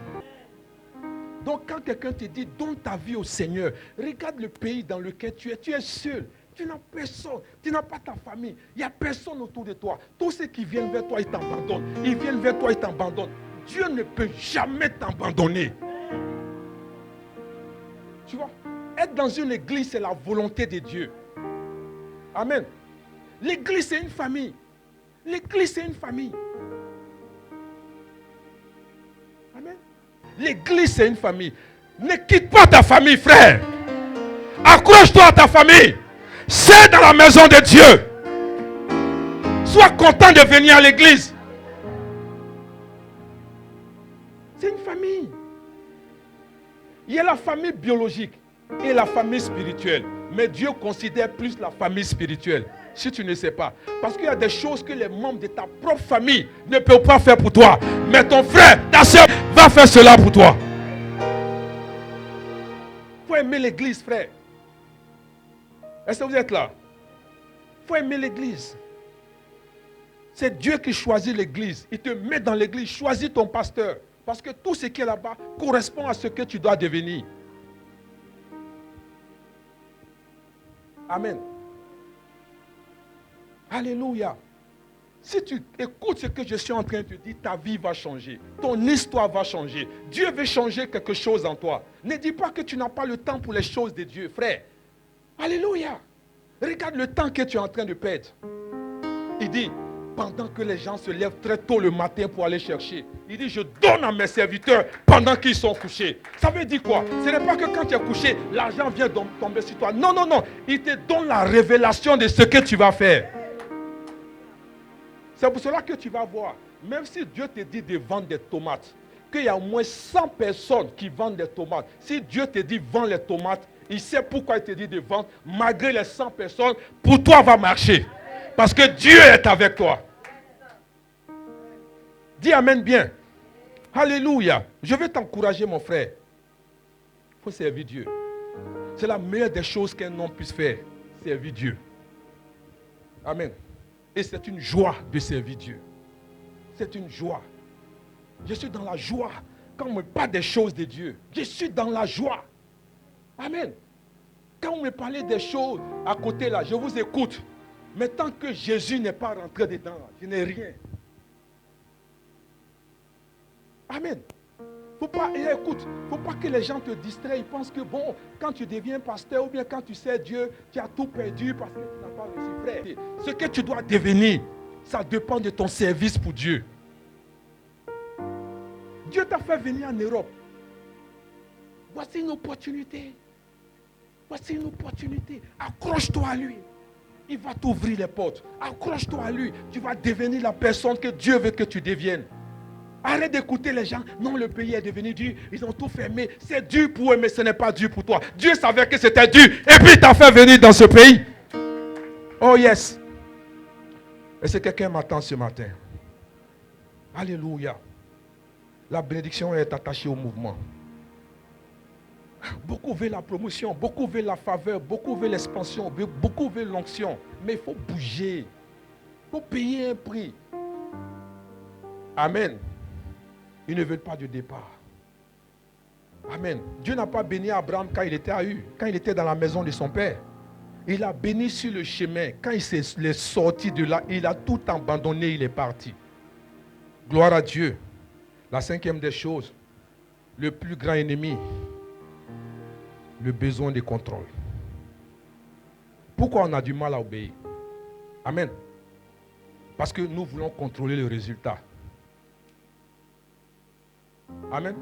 Donc quand quelqu'un te dit, donne ta vie au Seigneur, regarde le pays dans lequel tu es seul. Tu n'as personne. Tu n'as pas ta famille. Il n'y a personne autour de toi. Tous ceux qui viennent vers toi, ils t'abandonnent. Ils viennent vers toi, ils t'abandonnent. Dieu ne peut jamais t'abandonner. Tu vois, être dans une église, c'est la volonté de Dieu. Amen. L'église, c'est une famille. L'église, c'est une famille. Amen. L'église, c'est une famille. Ne quitte pas ta famille, frère. Accroche-toi à ta famille. C'est dans la maison de Dieu. Sois content de venir à l'église. C'est une famille. Il y a la famille biologique et la famille spirituelle. Mais Dieu considère plus la famille spirituelle. Si tu ne sais pas. Parce qu'il y a des choses que les membres de ta propre famille ne peuvent pas faire pour toi. Mais ton frère, ta soeur va faire cela pour toi. Il faut aimer l'église, frère. Est-ce que vous êtes là? Il faut aimer l'église. C'est Dieu qui choisit l'église. Il te met dans l'église. Choisis ton pasteur. Parce que tout ce qui est là-bas correspond à ce que tu dois devenir. Amen. Alléluia. Si tu écoutes ce que je suis en train de te dire, ta vie va changer. Ton histoire va changer. Dieu veut changer quelque chose en toi. Ne dis pas que tu n'as pas le temps pour les choses de Dieu, frère. Alléluia. Regarde le temps que tu es en train de perdre. Il dit, pendant que les gens se lèvent très tôt le matin pour aller chercher, il dit, je donne à mes serviteurs pendant qu'ils sont couchés. Ça veut dire quoi? Ce n'est pas que quand tu es couché, l'argent vient tomber sur toi. Non, non, non. Il te donne la révélation de ce que tu vas faire. C'est pour cela que tu vas voir, même si Dieu te dit de vendre des tomates, qu'il y a au moins 100 personnes qui vendent des tomates. Si Dieu te dit vends les tomates, il sait pourquoi il te dit de vendre. Malgré les 100 personnes, pour toi va marcher. Parce que Dieu est avec toi. Dis amen bien. Alléluia. Je vais t'encourager mon frère. Il faut servir Dieu. C'est la meilleure des choses qu'un homme puisse faire. Servir Dieu. Amen. Et c'est une joie de servir Dieu. C'est une joie. Je suis dans la joie quand on me parle des choses de Dieu. Je suis dans la joie. Amen. Quand on me parlait des choses à côté là, je vous écoute. Mais tant que Jésus n'est pas rentré dedans, là, je n'ai rien. Amen. Faut pas, écoute, faut pas que les gens te distraient. Ils pensent que bon, quand tu deviens pasteur ou bien quand tu sais Dieu, tu as tout perdu parce que tu n'as pas reçu, frère. Ce que tu dois devenir, ça dépend de ton service pour Dieu. Dieu t'a fait venir en Europe. Voici une opportunité. Voici une opportunité. Accroche-toi à lui. Il va t'ouvrir les portes. Accroche-toi à lui. Tu vas devenir la personne que Dieu veut que tu deviennes. Arrête d'écouter les gens. Non, le pays est devenu dur. Ils ont tout fermé. C'est dur pour eux, mais ce n'est pas dur pour toi. Dieu savait que c'était dur. Et puis il t'a fait venir dans ce pays. Oh yes. Est-ce que quelqu'un m'attend ce matin? Alléluia. La bénédiction est attachée au mouvement. Beaucoup veulent la promotion, beaucoup veulent la faveur, beaucoup veulent l'expansion, beaucoup veulent l'onction. Mais il faut bouger. Il faut payer un prix. Amen. Ils ne veulent pas de départ. Amen. Dieu n'a pas béni Abraham quand il était à Ur, quand il était dans la maison de son père. Il a béni sur le chemin. Quand il est sorti de là, il a tout abandonné, il est parti. Gloire à Dieu. La cinquième des choses, le plus grand ennemi, le besoin de contrôle. Pourquoi on a du mal à obéir? Amen. Parce que nous voulons contrôler le résultat. Amen.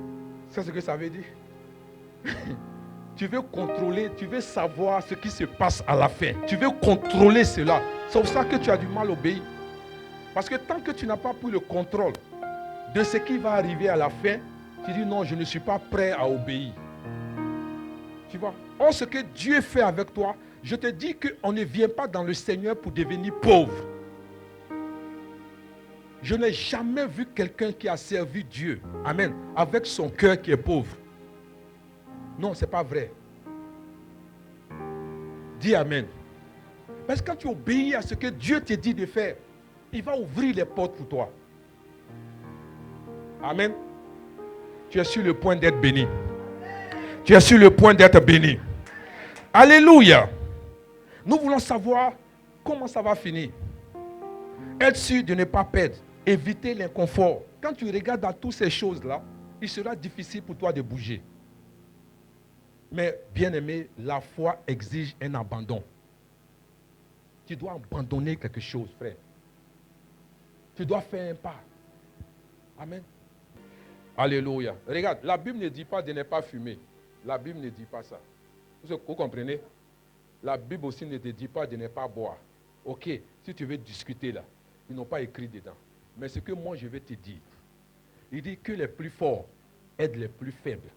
C'est ce que ça veut dire. Tu veux contrôler, tu veux savoir ce qui se passe à la fin. Tu veux contrôler cela. C'est pour ça que tu as du mal à obéir. Parce que tant que tu n'as pas pris le contrôle de ce qui va arriver à la fin, tu dis non, je ne suis pas prêt à obéir. Tu vois? Or, ce que Dieu fait avec toi, je te dis qu'on ne vient pas dans le Seigneur pour devenir pauvre. Je n'ai jamais vu quelqu'un qui a servi Dieu, amen, avec son cœur qui est pauvre. Non, ce n'est pas vrai. Dis amen. Parce que quand tu obéis à ce que Dieu te dit de faire, il va ouvrir les portes pour toi. Amen. Tu es sur le point d'être béni. Tu es sur le point d'être béni. Alléluia. Nous voulons savoir comment ça va finir. Être sûr de ne pas perdre. Éviter l'inconfort. Quand tu regardes dans toutes ces choses-là, il sera difficile pour toi de bouger. Mais bien aimé, la foi exige un abandon. Tu dois abandonner quelque chose, frère. Tu dois faire un pas. Amen. Alléluia. Regarde, la Bible ne dit pas de ne pas fumer. La Bible ne dit pas ça. Vous comprenez? La Bible aussi ne te dit pas de ne pas boire. Ok, si tu veux discuter là, ils n'ont pas écrit dedans. Mais ce que moi je vais te dire, il dit que les plus forts aident les plus faibles.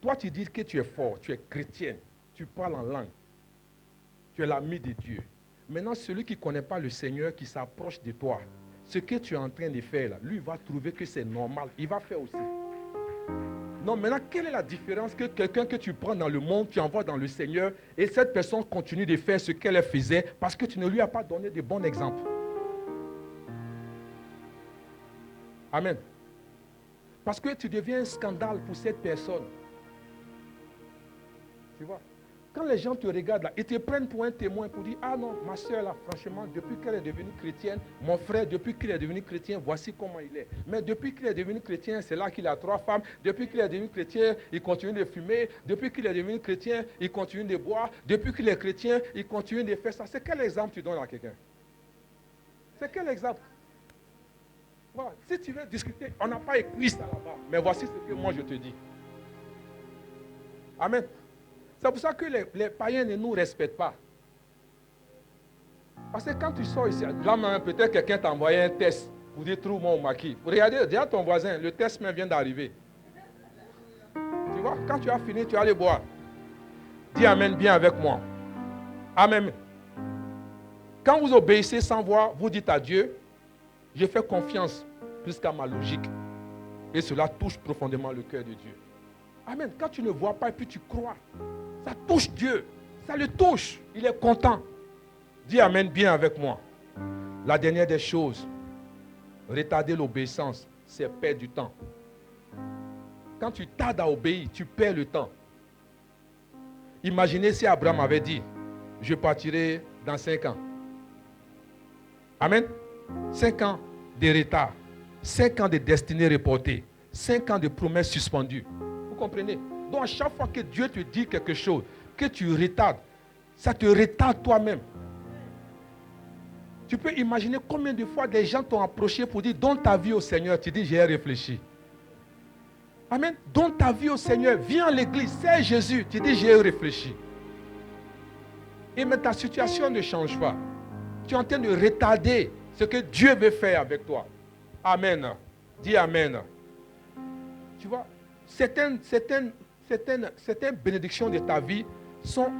Toi tu dis que tu es fort, tu es chrétien, tu parles en langue, tu es l'ami de Dieu. Maintenant celui qui ne connaît pas le Seigneur, qui s'approche de toi, ce que tu es en train de faire là, lui va trouver que c'est normal, il va faire aussi. Non, maintenant, quelle est la différence que quelqu'un que tu prends dans le monde, tu envoies dans le Seigneur, et cette personne continue de faire ce qu'elle faisait parce que tu ne lui as pas donné de bons exemples. Amen. Parce que tu deviens un scandale pour cette personne. Tu vois? Quand les gens te regardent là, ils te prennent pour un témoin pour dire, ah non, ma soeur là, franchement, depuis qu'elle est devenue chrétienne, mon frère, depuis qu'il est devenu chrétien, voici comment il est. Mais depuis qu'il est devenu chrétien, c'est là qu'il a 3 femmes. Depuis qu'il est devenu chrétien, il continue de fumer. Depuis qu'il est devenu chrétien, il continue de boire. Depuis qu'il est chrétien, il continue de faire ça. C'est quel exemple tu donnes à quelqu'un? C'est quel exemple? Voilà. Si tu veux discuter, on n'a pas écrit ça là-bas. Mais voici ce que moi je te dis. Amen. C'est pour ça que les païens ne nous respectent pas. Parce que quand tu sors ici, là même peut-être quelqu'un t'a envoyé un test pour dire trouve-moi au maquis. Regardez, dis à ton voisin, le test même vient d'arriver. Tu vois, quand tu as fini, tu vas aller boire. Dis amen bien avec moi. Amen. Quand vous obéissez sans voir, vous dites à Dieu, je fais confiance plus qu'à ma logique. Et cela touche profondément le cœur de Dieu. Amen. Quand tu ne vois pas et puis tu crois, ça touche Dieu. Ça le touche. Il est content. Dis amen bien avec moi. La dernière des choses, retarder l'obéissance, c'est perdre du temps. Quand tu tardes à obéir, tu perds le temps. Imaginez si Abraham avait dit, je partirai dans 5 ans. Amen. 5 ans de retard. 5 ans de destinée reportée. 5 ans de promesses suspendues. Vous comprenez? Donc à chaque fois que Dieu te dit quelque chose, que tu retardes, ça te retarde toi-même. Tu peux imaginer combien de fois des gens t'ont approché pour dire donne ta vie au Seigneur. Tu dis j'ai réfléchi. Amen. Donne ta vie au Seigneur. Viens à l'église. C'est Jésus. Tu dis j'ai réfléchi. Et mais ta situation ne change pas. Tu es en train de retarder ce que Dieu veut faire avec toi. Amen. Dis amen. Tu vois, certaines bénédictions de ta vie sont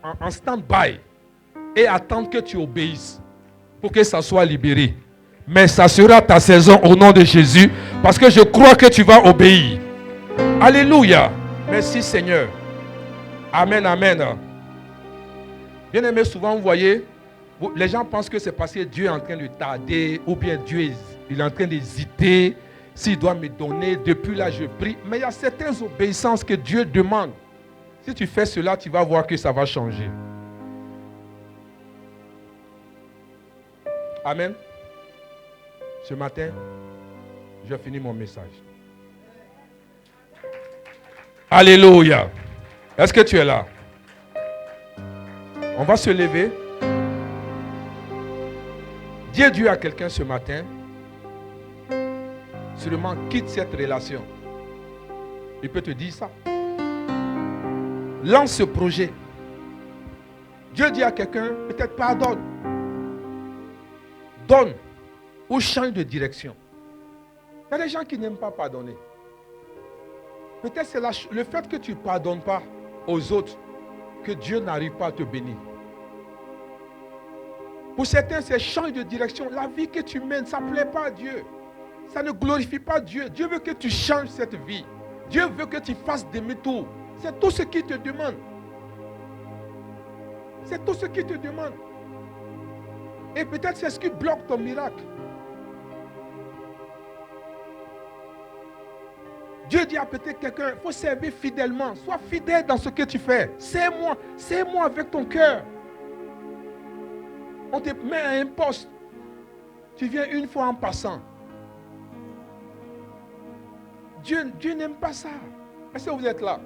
en stand-by et attendent que tu obéisses pour que ça soit libéré. Mais ça sera ta saison au nom de Jésus parce que je crois que tu vas obéir. Alléluia. Merci Seigneur. Amen, amen. Bien aimé, souvent vous voyez, les gens pensent que c'est parce que Dieu est en train de tarder ou bien Dieu il est en train d'hésiter. S'il doit me donner, depuis là je prie. Mais il y a certaines obéissances que Dieu demande. Si tu fais cela, tu vas voir que ça va changer. Amen. Ce matin, j'ai fini mon message. Alléluia. Est-ce que tu es là? On va se lever. Dis Dieu à quelqu'un ce matin. Seulement quitte cette relation. Il peut te dire ça. Lance ce projet. Dieu dit à quelqu'un, peut-être pardonne. Donne ou change de direction. Il y a des gens qui n'aiment pas pardonner. Peut-être c'est le fait que tu ne pardonnes pas aux autres que Dieu n'arrive pas à te bénir. Pour certains, c'est change de direction. La vie que tu mènes, ça ne plaît pas à Dieu. Ça ne glorifie pas Dieu. Dieu veut que tu changes cette vie. Dieu veut que tu fasses demi-tour. C'est tout ce qu'il te demande. C'est tout ce qu'il te demande. Et peut-être c'est ce qui bloque ton miracle. Dieu dit à peut-être quelqu'un, il faut servir fidèlement. Sois fidèle dans ce que tu fais. Sers-moi avec ton cœur. On te met à un poste. Tu viens une fois en passant. Dieu n'aime pas ça. Est-ce que vous êtes là?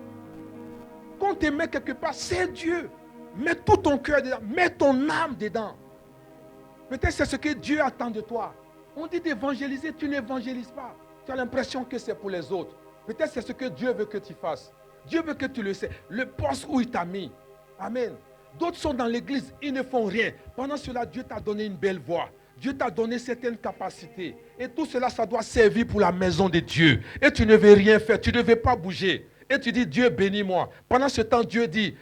Quand on te met quelque part, c'est Dieu. Mets tout ton cœur dedans. Mets ton âme dedans. Peut-être c'est ce que Dieu attend de toi. On dit d'évangéliser, tu n'évangélises pas. Tu as l'impression que c'est pour les autres. Peut-être c'est ce que Dieu veut que tu fasses. Dieu veut que tu le sais. Le poste où il t'a mis. Amen. D'autres sont dans l'église, ils ne font rien. Pendant cela, Dieu t'a donné une belle voix. Dieu t'a donné certaines capacités. Et tout cela, ça doit servir pour la maison de Dieu. Et tu ne veux rien faire, tu ne veux pas bouger. Et tu dis, Dieu bénis-moi. Pendant ce temps, Dieu dit,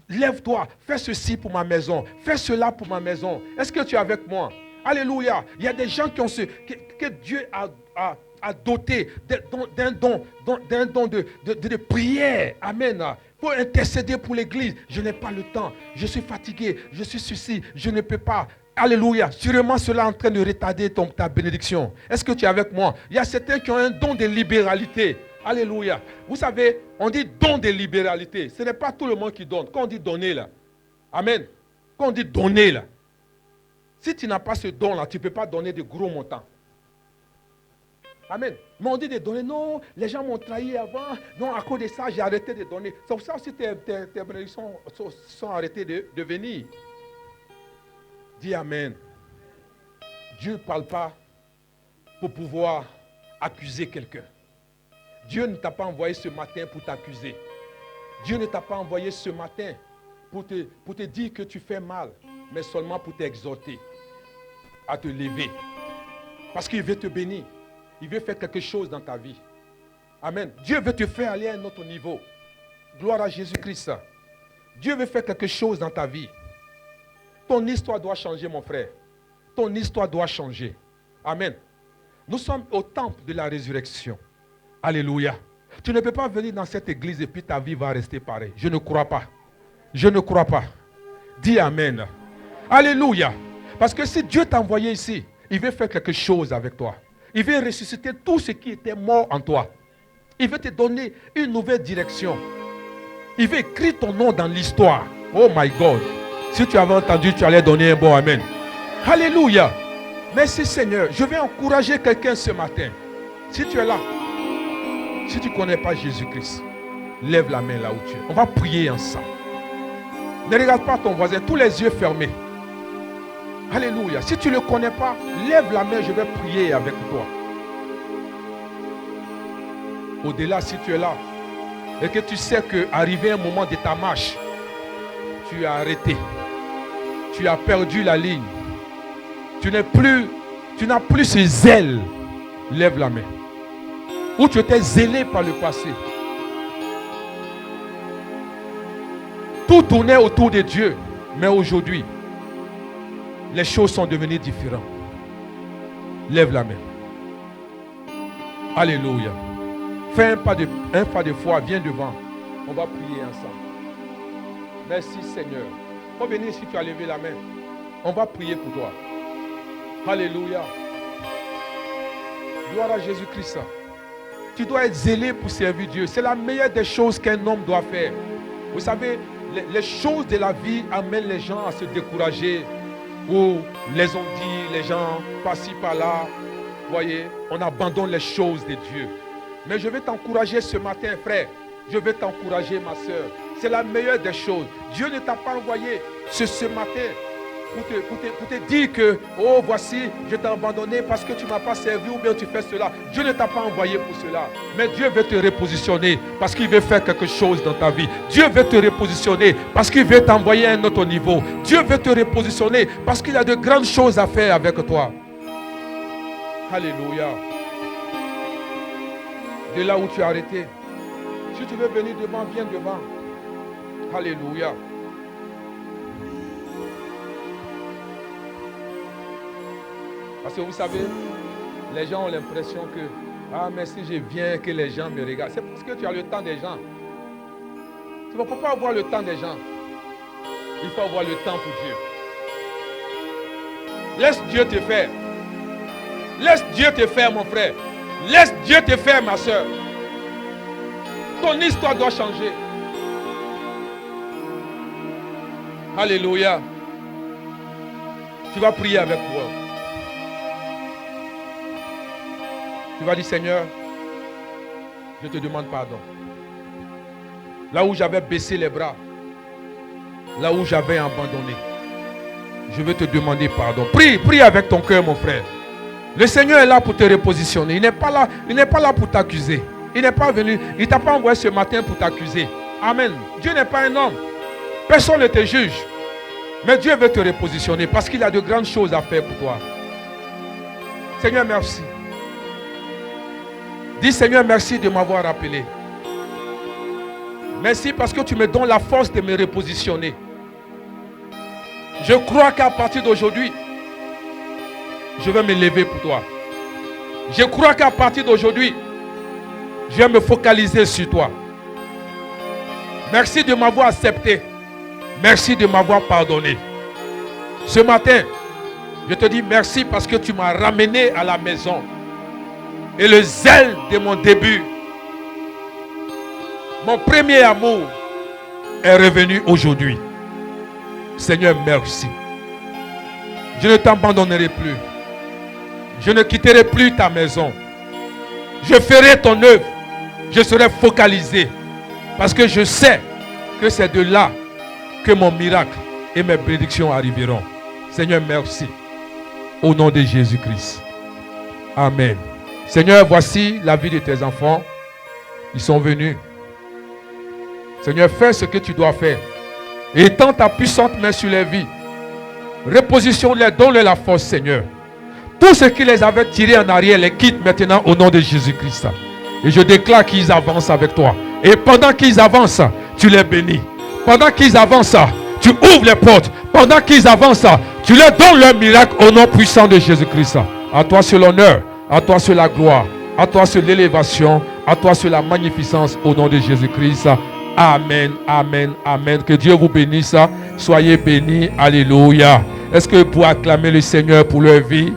lève-toi, fais ceci pour ma maison, fais cela pour ma maison. Est-ce que tu es avec moi? Alléluia. Il y a des gens que Dieu a doté d'un don de prière. Amen. Pour intercéder pour l'église. Je n'ai pas le temps. Je suis fatigué. Je suis ceci. Je ne peux pas. Alléluia. Sûrement cela est en train de retarder ta bénédiction. Est-ce que tu es avec moi? Il y a certains qui ont un don de libéralité. Alléluia. Vous savez, on dit don de libéralité. Ce n'est pas tout le monde qui donne. Quand on dit donner là. Amen. Quand on dit donner là. Si tu n'as pas ce don là, tu ne peux pas donner de gros montants. Amen. Mais on dit de donner. Non, les gens m'ont trahi avant. Non, à cause de ça, j'ai arrêté de donner. C'est pour ça aussi tes bénédictions sont arrêtées de venir. Dis Amen. Dieu ne parle pas pour pouvoir accuser quelqu'un. Dieu ne t'a pas envoyé ce matin pour t'accuser. Dieu ne t'a pas envoyé ce matin pour te dire que tu fais mal, mais seulement pour t'exhorter à te lever. Parce qu'il veut te bénir. Il veut faire quelque chose dans ta vie. Amen. Dieu veut te faire aller à un autre niveau. Gloire à Jésus-Christ. Dieu veut faire quelque chose dans ta vie. Ton histoire doit changer, mon frère. Ton histoire doit changer. Amen. Nous sommes au temple de la résurrection. Alléluia. Tu ne peux pas venir dans cette église et puis ta vie va rester pareille. Je ne crois pas. Je ne crois pas. Dis Amen. Alléluia. Parce que si Dieu t'a envoyé ici, il veut faire quelque chose avec toi. Il veut ressusciter tout ce qui était mort en toi. Il veut te donner une nouvelle direction. Il veut écrire ton nom dans l'histoire. Oh my God. Si tu avais entendu, tu allais donner un bon Amen. Alléluia. Merci Seigneur. Je vais encourager quelqu'un ce matin. Si tu es là, si tu ne connais pas Jésus-Christ, lève la main là où tu es. On va prier ensemble. Ne regarde pas ton voisin, tous les yeux fermés. Alléluia. Si tu ne le connais pas, lève la main, je vais prier avec toi. Au-delà, si tu es là, et que tu sais qu'arrivé un moment de ta marche, tu as arrêté. Tu as perdu la ligne. Tu n'as plus ce zèle. Lève la main. Ou tu étais zélé par le passé. Tout tournait autour de Dieu. Mais aujourd'hui, les choses sont devenues différentes. Lève la main. Alléluia. Fais un pas de foi. Viens devant. On va prier ensemble. Merci Seigneur. Faut venir si tu as levé la main. On va prier pour toi. Alléluia. Gloire à Jésus-Christ. Tu dois être zélé pour servir Dieu. C'est la meilleure des choses qu'un homme doit faire. Vous savez, les choses de la vie amènent les gens à se décourager. Ou les ont dit, les gens par-ci par-là. Voyez, on abandonne les choses de Dieu. Mais je vais t'encourager ce matin, frère. Je vais t'encourager, ma soeur. C'est la meilleure des choses. Dieu ne t'a pas envoyé ce matin pour te dire que, oh, voici, je t'ai abandonné parce que tu ne m'as pas servi ou bien tu fais cela. Dieu ne t'a pas envoyé pour cela. Mais Dieu veut te repositionner parce qu'il veut faire quelque chose dans ta vie. Dieu veut te repositionner parce qu'il veut t'envoyer à un autre niveau. Dieu veut te repositionner parce qu'il a de grandes choses à faire avec toi. Alléluia. De là où tu es arrêté. Si tu veux venir devant, viens devant. Alléluia. Parce que vous savez, les gens ont l'impression que, ah, mais si je viens, que les gens me regardent. C'est parce que tu as le temps des gens. Tu ne peux pas avoir le temps des gens. Il faut avoir le temps pour Dieu. Laisse Dieu te faire. Laisse Dieu te faire, mon frère. Laisse Dieu te faire, ma soeur. Ton histoire doit changer. Alléluia. Tu vas prier avec moi. Tu vas dire, Seigneur, je te demande pardon. Là où j'avais baissé les bras, là où j'avais abandonné, je veux te demander pardon. Prie avec ton cœur, mon frère. Le Seigneur est là pour te repositionner. Il n'est pas là pour t'accuser. Il n'est pas venu, il ne t'a pas envoyé ce matin pour t'accuser. Amen. Dieu n'est pas un homme. Personne ne te juge. Mais Dieu veut te repositionner parce qu'il a de grandes choses à faire pour toi. Seigneur, merci. Dis, Seigneur, merci de m'avoir rappelé. Merci parce que tu me donnes la force de me repositionner. Je crois qu'à partir d'aujourd'hui, je vais me lever pour toi. Je crois qu'à partir d'aujourd'hui, je vais me focaliser sur toi. Merci de m'avoir accepté. Merci de m'avoir pardonné. Ce matin, je te dis merci parce que tu m'as ramené à la maison. Et le zèle de mon début, mon premier amour, est revenu aujourd'hui. Seigneur, merci. Je ne t'abandonnerai plus. Je ne quitterai plus ta maison. Je ferai ton œuvre. Je serai focalisé. Parce que je sais que c'est de là que mon miracle et mes prédictions arriveront. Seigneur, merci. Au nom de Jésus-Christ. Amen. Seigneur, voici la vie de tes enfants. Ils sont venus. Seigneur, fais ce que tu dois faire. Étends ta puissante main sur les vies. Repositionne-les, donne-les la force, Seigneur. Tout ce qui les avait tirés en arrière, les quitte maintenant au nom de Jésus-Christ. Et je déclare qu'ils avancent avec toi. Et pendant qu'ils avancent, tu les bénis. Pendant qu'ils avancent, tu ouvres les portes. Pendant qu'ils avancent, tu leur donnes leur miracle au nom puissant de Jésus-Christ. À toi c'est l'honneur, à toi c'est la gloire, à toi c'est l'élévation, à toi c'est la magnificence au nom de Jésus-Christ. Amen, amen, amen. Que Dieu vous bénisse. Soyez bénis. Alléluia. Est-ce que vous pouvez acclamer le Seigneur pour leur vie?